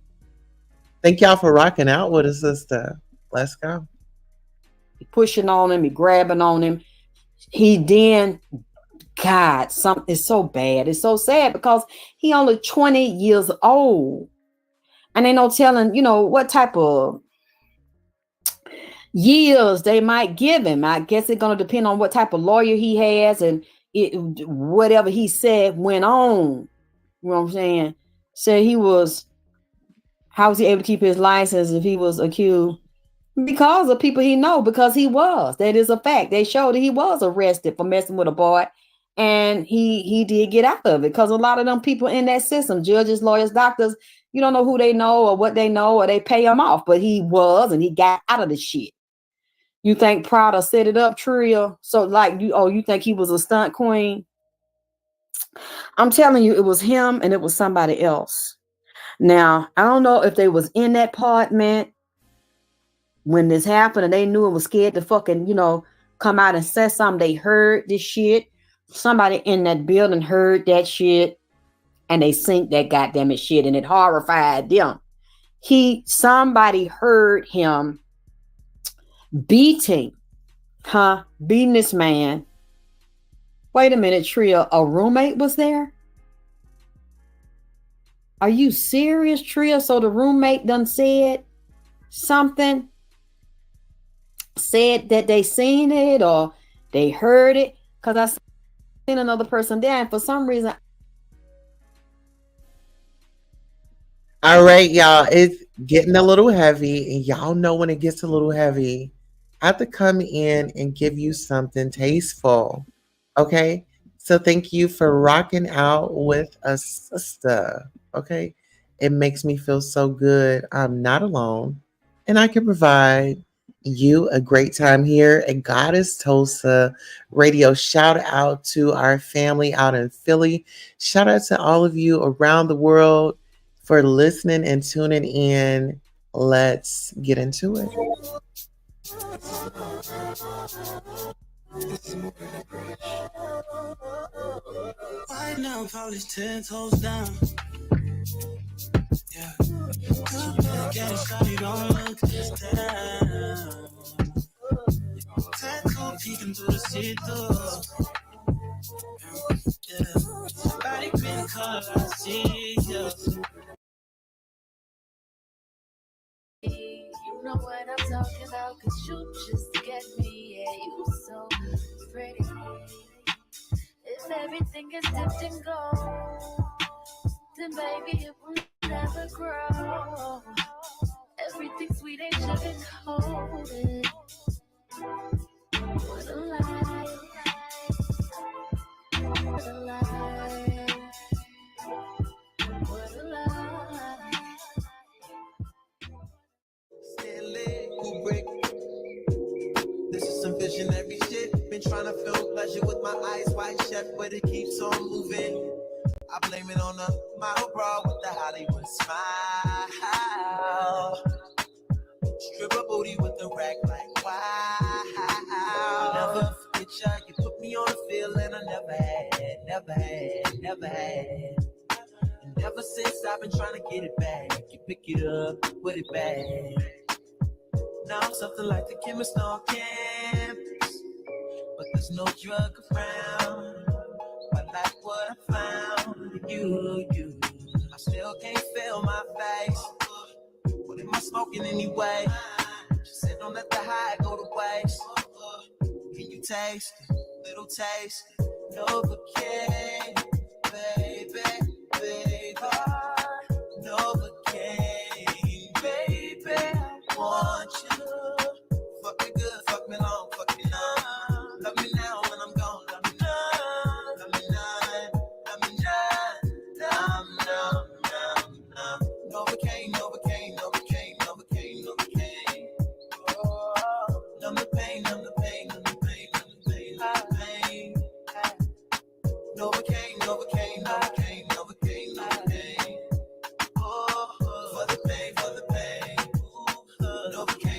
Thank y'all for rocking out with us, sister. Let's go. He pushing on him, he grabbing on him. He then, God, something is so bad. It's so sad because he only 20 years old. And ain't no telling, what type of years they might give him. I guess it's going to depend on what type of lawyer he has and whatever he said went on. You know what I'm saying? So how was he able to keep his license if he was accused? Because of people he know, because he was. That is a fact. They showed that he was arrested for messing with a boy. And he did get out of it because a lot of them people in that system, judges, lawyers, doctors, you don't know who they know or what they know or they pay him off. But he was, and he got out of the shit. You think Prada set it up, Tria? So you think he was a stunt queen? I'm telling you, it was him and it was somebody else. Now, I don't know if they was in that apartment when this happened and they knew and was scared to fucking, come out and say something. They heard this shit. Somebody in that building heard that shit and they synced that goddamn shit and it horrified them. Somebody heard him beating this man. Wait a minute, Tria, a roommate was there? Are you serious, Tria? So the roommate done said something? Said that they seen it or they heard it? Because I seen another person there and for some reason. All right, y'all. It's getting a little heavy and y'all know when it gets a little heavy, I have to come in and give you something tasteful. Okay? So thank you for rocking out with a sister. Okay? It makes me feel so good. I'm not alone and I can provide you a great time here at Goddess Tulsa Radio. Shout out to our family out in Philly. Shout out to all of you around the world for listening and tuning in. Let's get into it. Right now, probably 10 toes down. Yeah. Getting shawty, don't look this down. Tattoo peeking through the see-through. Yeah. Body pink color, I see you. You know what I'm talking about, 'cause you just get me, yeah, you so pretty. If everything is dipped in gold, then baby it will never grow. Everything sweet ain't sugar coated. What a lie, what a lie, what a lie. Stanley Kubrick. This is some visionary shit. Been trying to feel pleasure with my eyes wide shut, but it keeps on moving. I blame it on the model bra with the Hollywood smile. Stripper booty with the rack like wow. Never forget ya, you put me on a feeling I never had. And ever since I've been trying to get it back, you pick it up, put it back. Now I'm something like the chemist on campus, but there's no drug around. I like what I found in you. I still can't feel my face. What am I smoking anyway? She said don't let the high go to waste. Can you taste it? Little taste it? Novocaine, baby. Novocaine, baby. I want you. Fuck me good, fuck me long, fuck me long. Love me now when I'm gone, love me now. Love me now, love me now. Numb. Novocaine. Oh, numb the pain. Novocaine. Oh, for the pain. Novocaine.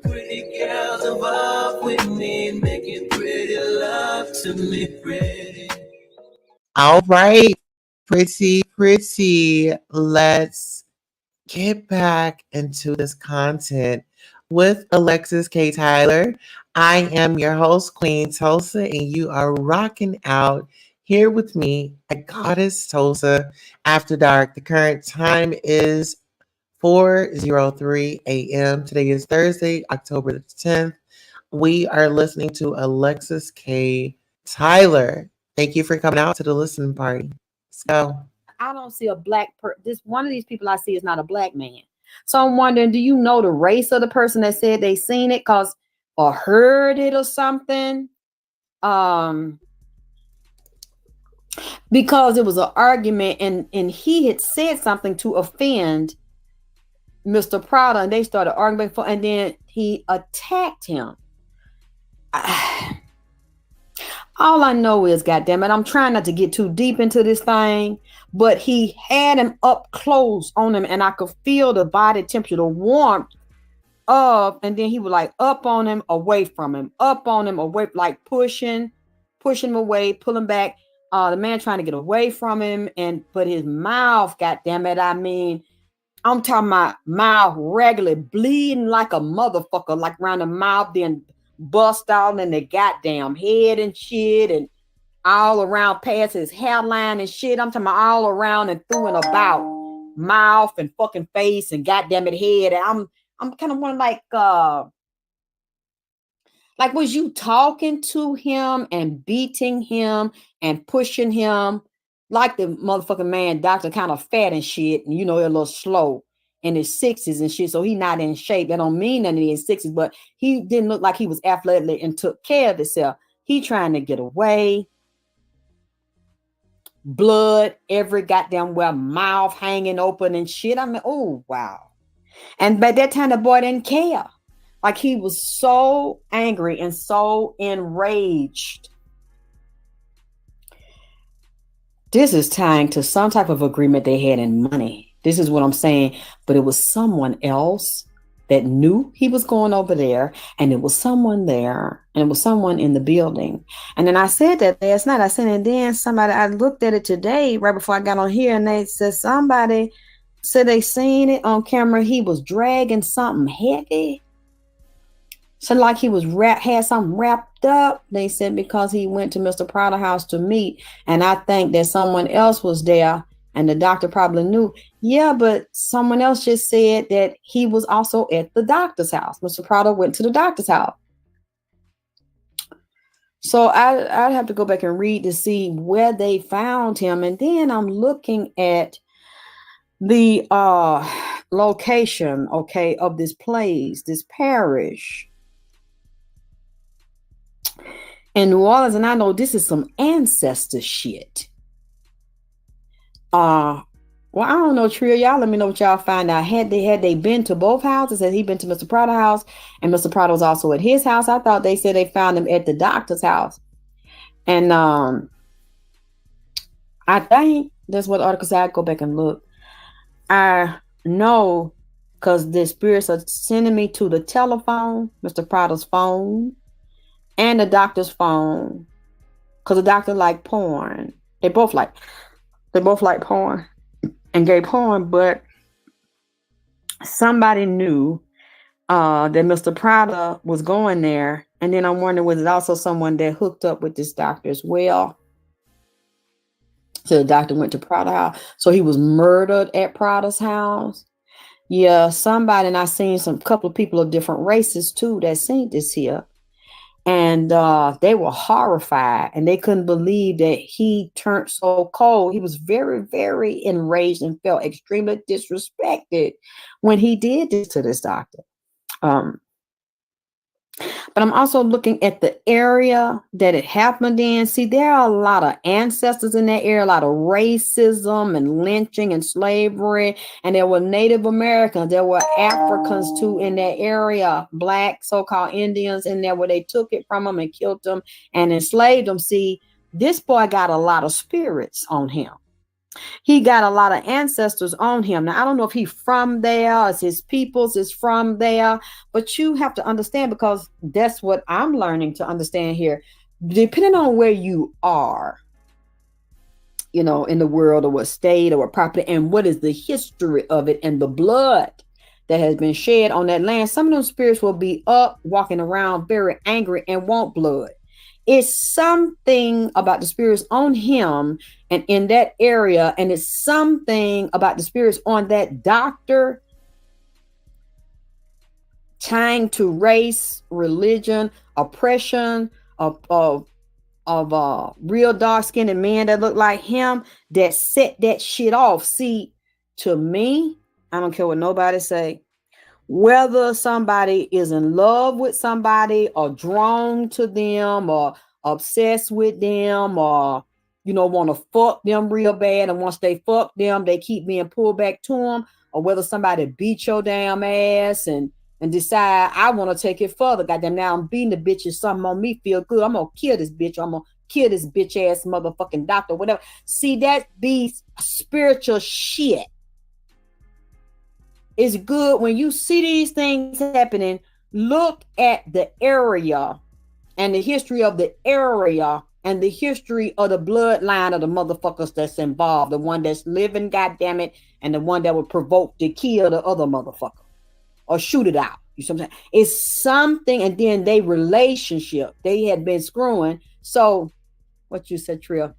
Pretty girls involved with me, making pretty love to me, pretty. All right, pretty. Let's get back into this content with Alexis K. Tyler. I am your host, Queen Tulsa, and you are rocking out here with me at Goddess Tulsa After Dark. The current time is 4:03 a.m. Today is Thursday, October the 10th. We are listening to Alexis K. Tyler. Thank you for coming out to the listening party. Let's go. I don't see a black this one of these people I see is not a black man. So I'm wondering, do you know the race of the person that said they seen it or heard it or something? Because it was an argument and he had said something to offend Mr. Prada, and they started arguing and then he attacked him. All I know is, goddammit, I'm trying not to get too deep into this thing, but he had him up close on him, and I could feel the body temperature, the warmth of, and then he was like up on him, away from him, up on him, away, like pushing him away, pulling back. The man trying to get away from him, but his mouth, goddammit, I mean, I'm talking about mouth regularly bleeding like a motherfucker, like around the mouth, then bust out in the goddamn head and shit, and all around past his hairline and shit. I'm talking about all around and through and about mouth and fucking face and goddamn it head. And I'm kind of wondering, like was you talking to him and beating him and pushing him like the motherfucking man doctor kind of fat and shit, and a little slow in his 60s and shit, so he not in shape. That don't mean nothing in his 60s, but he didn't look like he was athletic and took care of himself. He trying to get away. blood every goddamn well, mouth hanging open and shit. I mean, oh wow. And by that time the boy didn't care. Like he was so angry and so enraged. This is tying to some type of agreement they had in money. This is what I'm saying. But it was someone else that knew he was going over there, and it was someone there, and it was someone in the building. And then I said that last night. I said, and then somebody, I looked at it today right before I got on here, and they said somebody said they seen it on camera. He was dragging something heavy. So like he was had something wrapped up. They said because he went to Mr. Prada house to meet, and I think that someone else was there, and the doctor probably knew. Yeah, but someone else just said that he was also at the doctor's house. Mr. Prada went to the doctor's house. So I'd have to go back and read to see where they found him. And then I'm looking at the location, okay, of this place, this parish in New Orleans. And I know this is some ancestor shit. Well, I don't know, Tria. Y'all let me know what y'all find out. Had they been to both houses? Had he been to Mr. Prada's house and Mr. Prada was also at his house? I thought they said they found him at the doctor's house. And I think that's what the article said. I'd go back and look. I know because the spirits are sending me to the telephone, Mr. Prada's phone, and the doctor's phone. Because the doctor liked porn. They both like porn and gay porn, but somebody knew that Mr. Prada was going there. And then I'm wondering, was it also someone that hooked up with this doctor as well? So the doctor went to Prada's house. So he was murdered at Prada's house. Yeah, somebody, and I seen some couple of people of different races too that seen this here. And they were horrified, and they couldn't believe that he turned so cold. He was very, very enraged and felt extremely disrespected when he did this to this doctor. But I'm also looking at the area that it happened in. See, there are a lot of ancestors in that area, a lot of racism and lynching and slavery. And there were Native Americans, there were Africans too in that area, Black so-called Indians in there where they took it from them and killed them and enslaved them. See, this boy got a lot of spirits on him. He got a lot of ancestors on him. Now, I don't know if he's from there, if his peoples is from there, but you have to understand, because that's what I'm learning to understand here. Depending on where you are, you know, in the world, or what state or what property, and what is the history of it and the blood that has been shed on that land, some of those spirits will be up walking around very angry and want blood. It's something about the spirits on him and in that area, and it's something about the spirits on that doctor tying to race, religion, oppression of real dark-skinned men that look like him that set that shit off. See, to me, I don't care what nobody say, whether somebody is in love with somebody or drawn to them or obsessed with them or, you know, want to fuck them real bad. And once they fuck them, they keep being pulled back to them, or whether somebody beat your damn ass and decide, I want to take it further. Goddamn, now I'm beating the bitch, is something on me feel good. I'm going to kill this bitch. I'm going to kill this bitch ass motherfucking doctor, whatever. See, that be spiritual shit. It's good when you see these things happening. Look at the area and the history of the area and the history of the bloodline of the motherfuckers that's involved, the one that's living, goddammit, and the one that would provoke to kill the other motherfucker or shoot it out. You know what I'm saying? It's something, and then they relationship, they had been screwing. So what you said, Trill,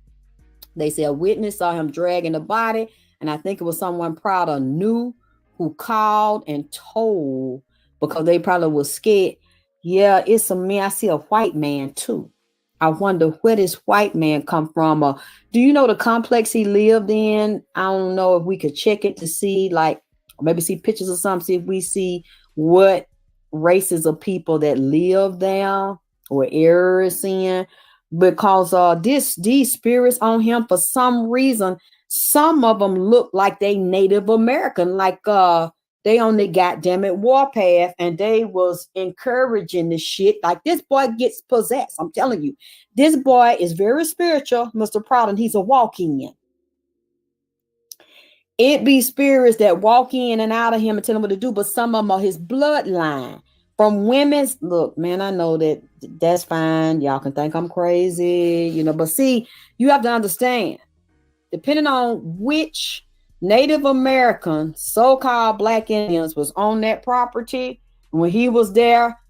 they said a witness saw him dragging the body, and I think it was someone Prada knew who called and told, because they probably was scared. Yeah, it's a man. I see a white man too. I wonder where this white man come from. Or do you know the complex he lived in? I don't know if we could check it to see, like, or maybe see pictures or something, see if we see what races of people that live there or areas in. because these spirits on him, for some reason, some of them look like they Native American, like they on the goddamn it warpath, and they was encouraging the shit. Like, this boy gets possessed. I'm telling you, this boy is very spiritual, Mr. Proud, and he's a walk-in. It be spirits that walk in and out of him and tell him what to do, but some of them are his bloodline. From women's, look, man, I know that's fine. Y'all can think I'm crazy, you know, but see, you have to understand, depending on which Native American, so-called Black Indians was on that property when he was there,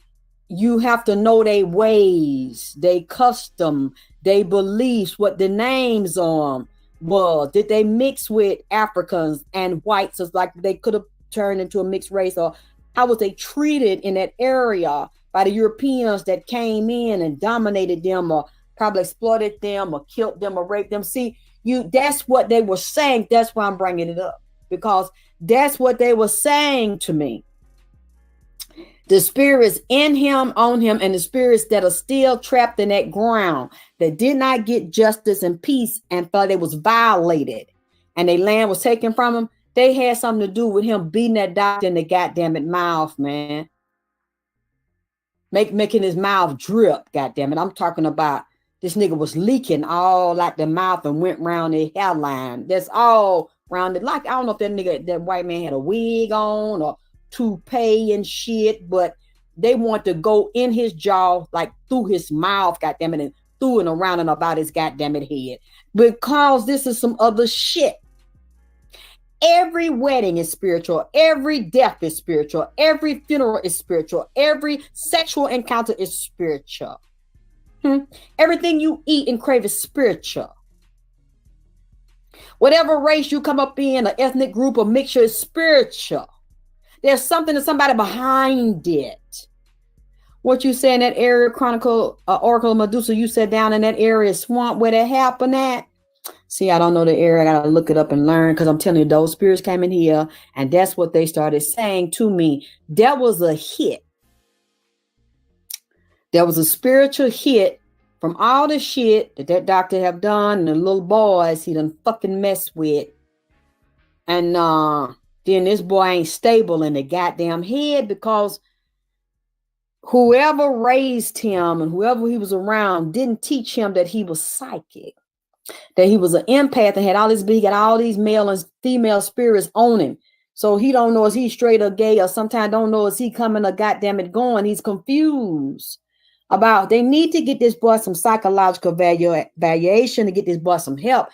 you have to know their ways, their custom, their beliefs, what the names on them was. Did they mix with Africans and whites? It's like they could have turned into a mixed race, or how was they treated in that area by the Europeans that came in and dominated them, or probably exploited them, or killed them, or raped them? See, that's what they were saying. That's why I'm bringing it up, because that's what they were saying to me. The spirits in him, on him, and the spirits that are still trapped in that ground, that did not get justice and peace and felt they was violated and their land was taken from them, they had something to do with him beating that doctor in the goddamn it mouth, man. Making his mouth drip, goddamn it. I'm talking about this nigga was leaking all like the mouth and went round the hairline. That's all round it. Like, I don't know if that white man had a wig on or toupee and shit, but they want to go in his jaw, like through his mouth, goddamn it, and through and around and about his goddamn it head, because this is some other shit. Every wedding is spiritual. Every death is spiritual. Every funeral is spiritual. Every sexual encounter is spiritual. Everything you eat and crave is spiritual. Whatever race you come up in, an ethnic group or mixture, is spiritual. There's something to somebody behind it. What you say in that area, Chronicle, Oracle of Medusa, you said down in that area, swamp where that happened at. See, I don't know the area. I got to look it up and learn, because I'm telling you, those spirits came in here, and that's what they started saying to me. That was a hit. There was a spiritual hit from all the shit that doctor have done and the little boys he done fucking mess with. And then this boy ain't stable in the goddamn head, because whoever raised him and whoever he was around didn't teach him that he was psychic, that he was an empath and had all this, he got all these male and female spirits on him. So he don't know is he straight or gay, or sometimes don't know is he coming or goddamn it going. He's confused about, they need to get this boy some psychological evaluation to get this boy some help.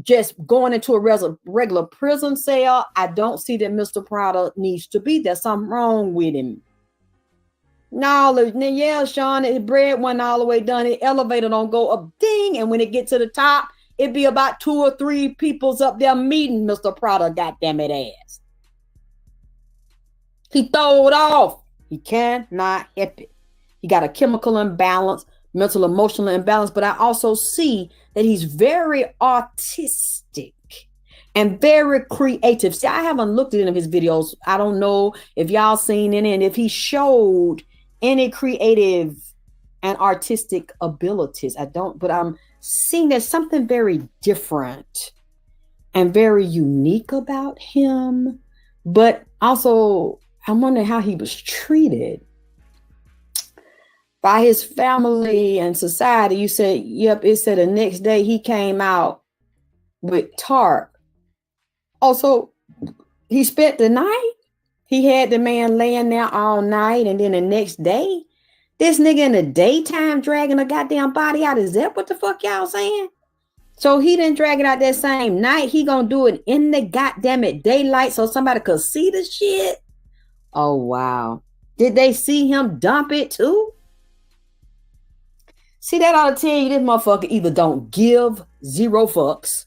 Just going into a regular prison cell, I don't see that Mr. Prada needs to be. There's something wrong with him. No, yeah, Sean, the bread went all the way done. The elevator don't go up, ding, and when it get to the top, it be about 2 or 3 people's up there meeting Mr. Prada, goddamn it ass. He throw it off. He cannot help it. He got a chemical imbalance, mental, emotional imbalance, but I also see that he's very artistic and very creative. See, I haven't looked at any of his videos. I don't know if y'all seen any, and if he showed any creative and artistic abilities. I don't, but I'm seeing there's something very different and very unique about him. But also, I'm wondering how he was treated by his family and society. You said, yep, it said the next day he came out with tarp. Also, he spent the night. He had the man laying there all night, and then the next day, this nigga in the daytime dragging a goddamn body out. Is that what the fuck y'all saying? So he didn't drag it out that same night. He gonna do it in the goddamn it daylight so somebody could see the shit? Oh, wow. Did they see him dump it too? See, that ought to tell you this motherfucker either don't give 0 fucks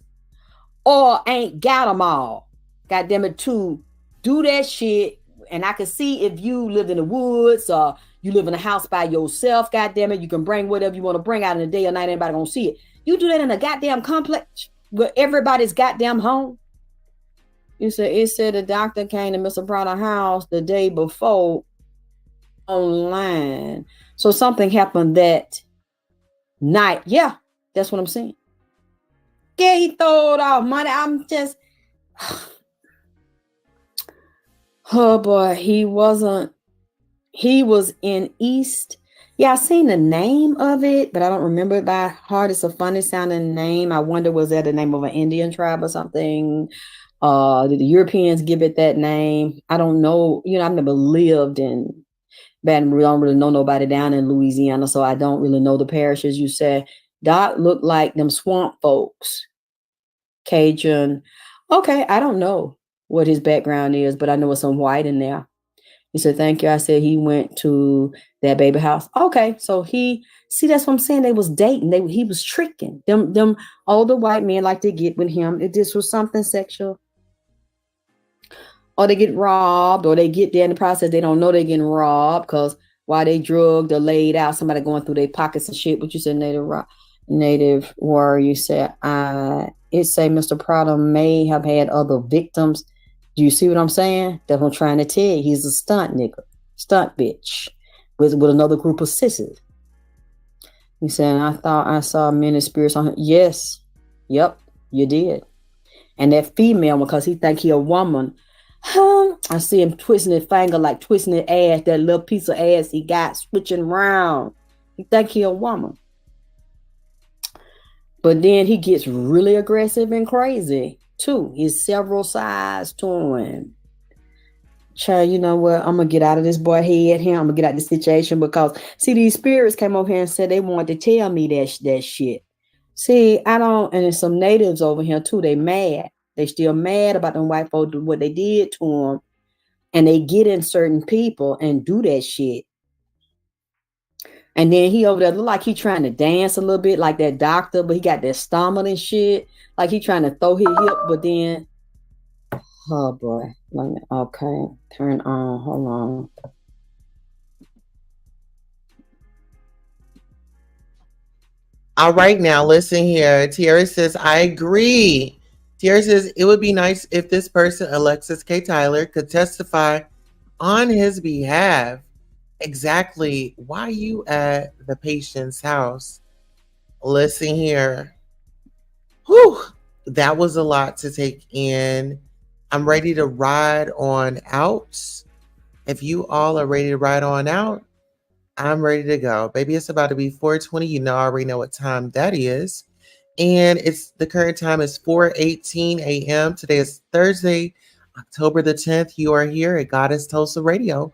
or ain't got them all. Goddamn it, to do that shit. And I can see if you live in the woods or you live in a house by yourself, goddamn it, you can bring whatever you want to bring out in the day or night. Anybody gonna see it. You do that in a goddamn complex where everybody's goddamn home. It said the doctor came to Mr. Prada's house the day before online. So something happened that Night. Yeah, that's what I'm saying. Yeah, he throwed off money. I'm just, oh boy, he was in East. Yeah, I seen the name of it, but I don't remember it by heart. It's a funny sounding name. I wonder, was that the name of an Indian tribe or something? Did the Europeans give it that name? I don't know. I've never lived in Baton Rouge. I don't really know nobody down in Louisiana, so I don't really know the parishes. You said Doc looked like them swamp folks. Cajun. Okay, I don't know what his background is, but I know it's some white in there. He said, thank you. I said he went to that baby house. Okay, so that's what I'm saying. They was dating. He was tricking. Them older white men like to get with him. If this was something sexual. Or they get robbed, or they get there in the process. They don't know they're getting robbed because while they drugged or laid out, somebody going through their pockets and shit. But you said Native warrior. You said, it say Mr. Prada may have had other victims. Do you see what I'm saying? That's what I'm trying to tell you. He's a stunt nigga, stunt bitch with another group of sissies. He said, I thought I saw many spirits on him. Yes. Yep, you did. And that female, because he think he a woman, I see him twisting his finger like twisting his ass, that little piece of ass he got switching around. He think he a woman. But then he gets really aggressive and crazy too. He's several sides to him. Child, you know what? I'm going to get out of this boy head here. I'm going to get out of this situation because, see, these spirits came over here and said they wanted to tell me that shit. See, and there's some natives over here too. They mad. They still mad about them white folks, what they did to them. And they get in certain people and do that shit. And then he over there look like he trying to dance a little bit like that doctor, but he got that stomach and shit. Like he trying to throw his hip, but then, oh boy. Okay, turn on. Hold on. All right, now listen here. Tierra says, I agree. Tierra says, it would be nice if this person, Alexis K. Tyler, could testify on his behalf. Exactly why you at the patient's house. Listen here. Whew, that was a lot to take in. I'm ready to ride on out. If you all are ready to ride on out, I'm ready to go. Baby, it's about to be 4:20. You know, I already know what time that is. And the current time is 4:18 a.m. Today is Thursday, October the 10th. You are here at Goddess Tulsa Radio.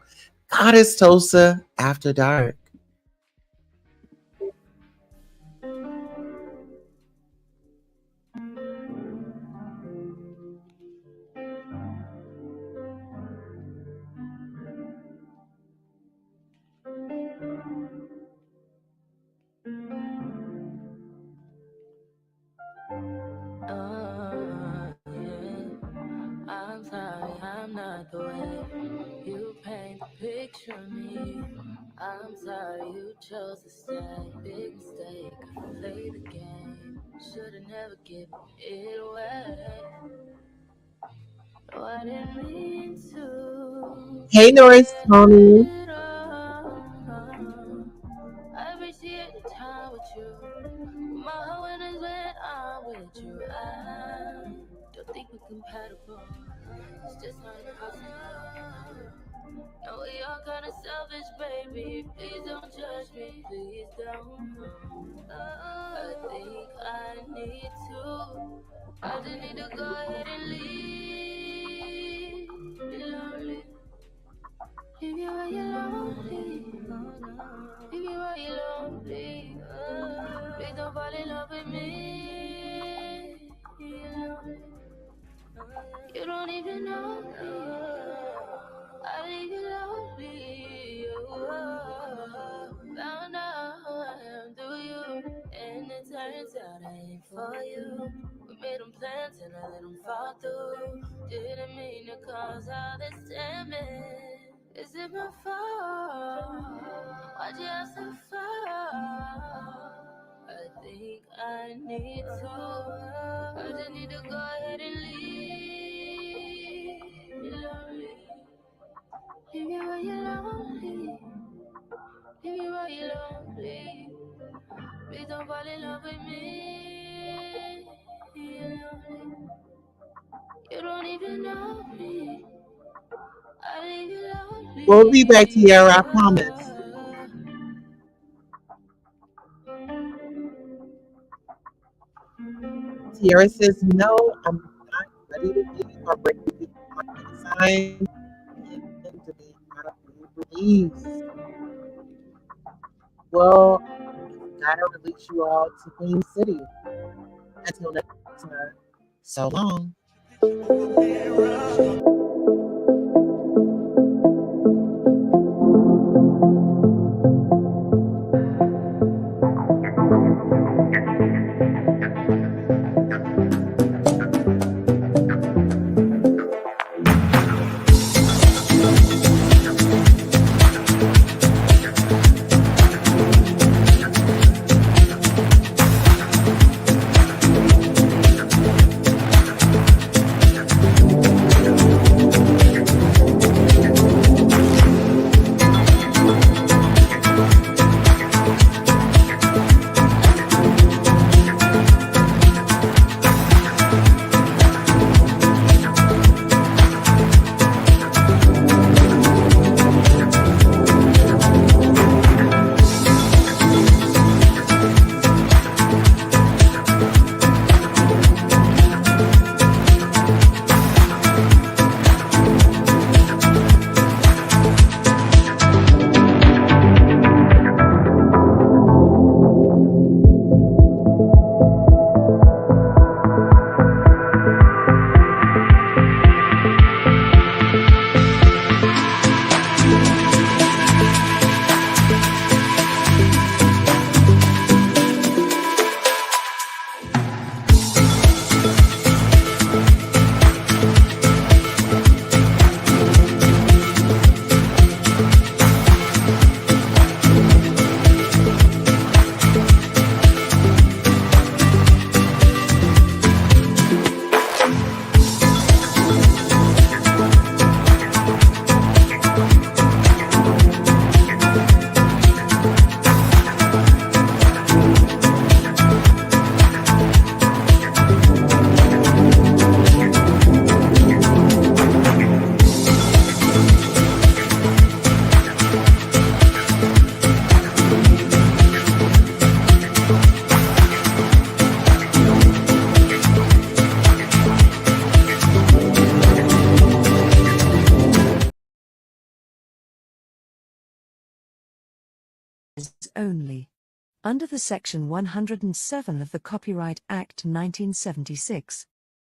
Goddess Tulsa After Dark. I'm sorry, I'm not the way you paint the picture of me. I'm sorry you chose to stay. Big mistake, I played the game. Should've never given it away. No, I didn't mean to. Hey, Norris Tony. I appreciate the time with you. My heart is when I'm with you. I don't think we're compatible. It's just not impossible. No, we all kinda selfish, baby. Please don't judge me. Please don't. I think I need to. I just need to go ahead and leave. Be lonely. Leave you where you're lonely. Leave you where you're lonely. Please don't fall in love with me. You're lonely. You don't even know me. I leave you lonely. Found out who I am through you, and it turns out I ain't for you. We made them plans and I let them fall through. Didn't mean to cause all this damage. Is it my fault? Why'd you have to fall? I think I need to. I just need to go ahead and leave. You're lonely. Leave you where you're lonely. Leave you where you're lonely. Please don't fall in love with me. You don't even know me. I leave you lonely. We'll be back, Tiara, I promise. Tiara says, no, I'm not ready to leave. I'm ready to be on the sign and to be out of the release. Well, gotta release you all to Queen City. Until next time, so long. Only. Under the Section 107 of the Copyright Act 1976.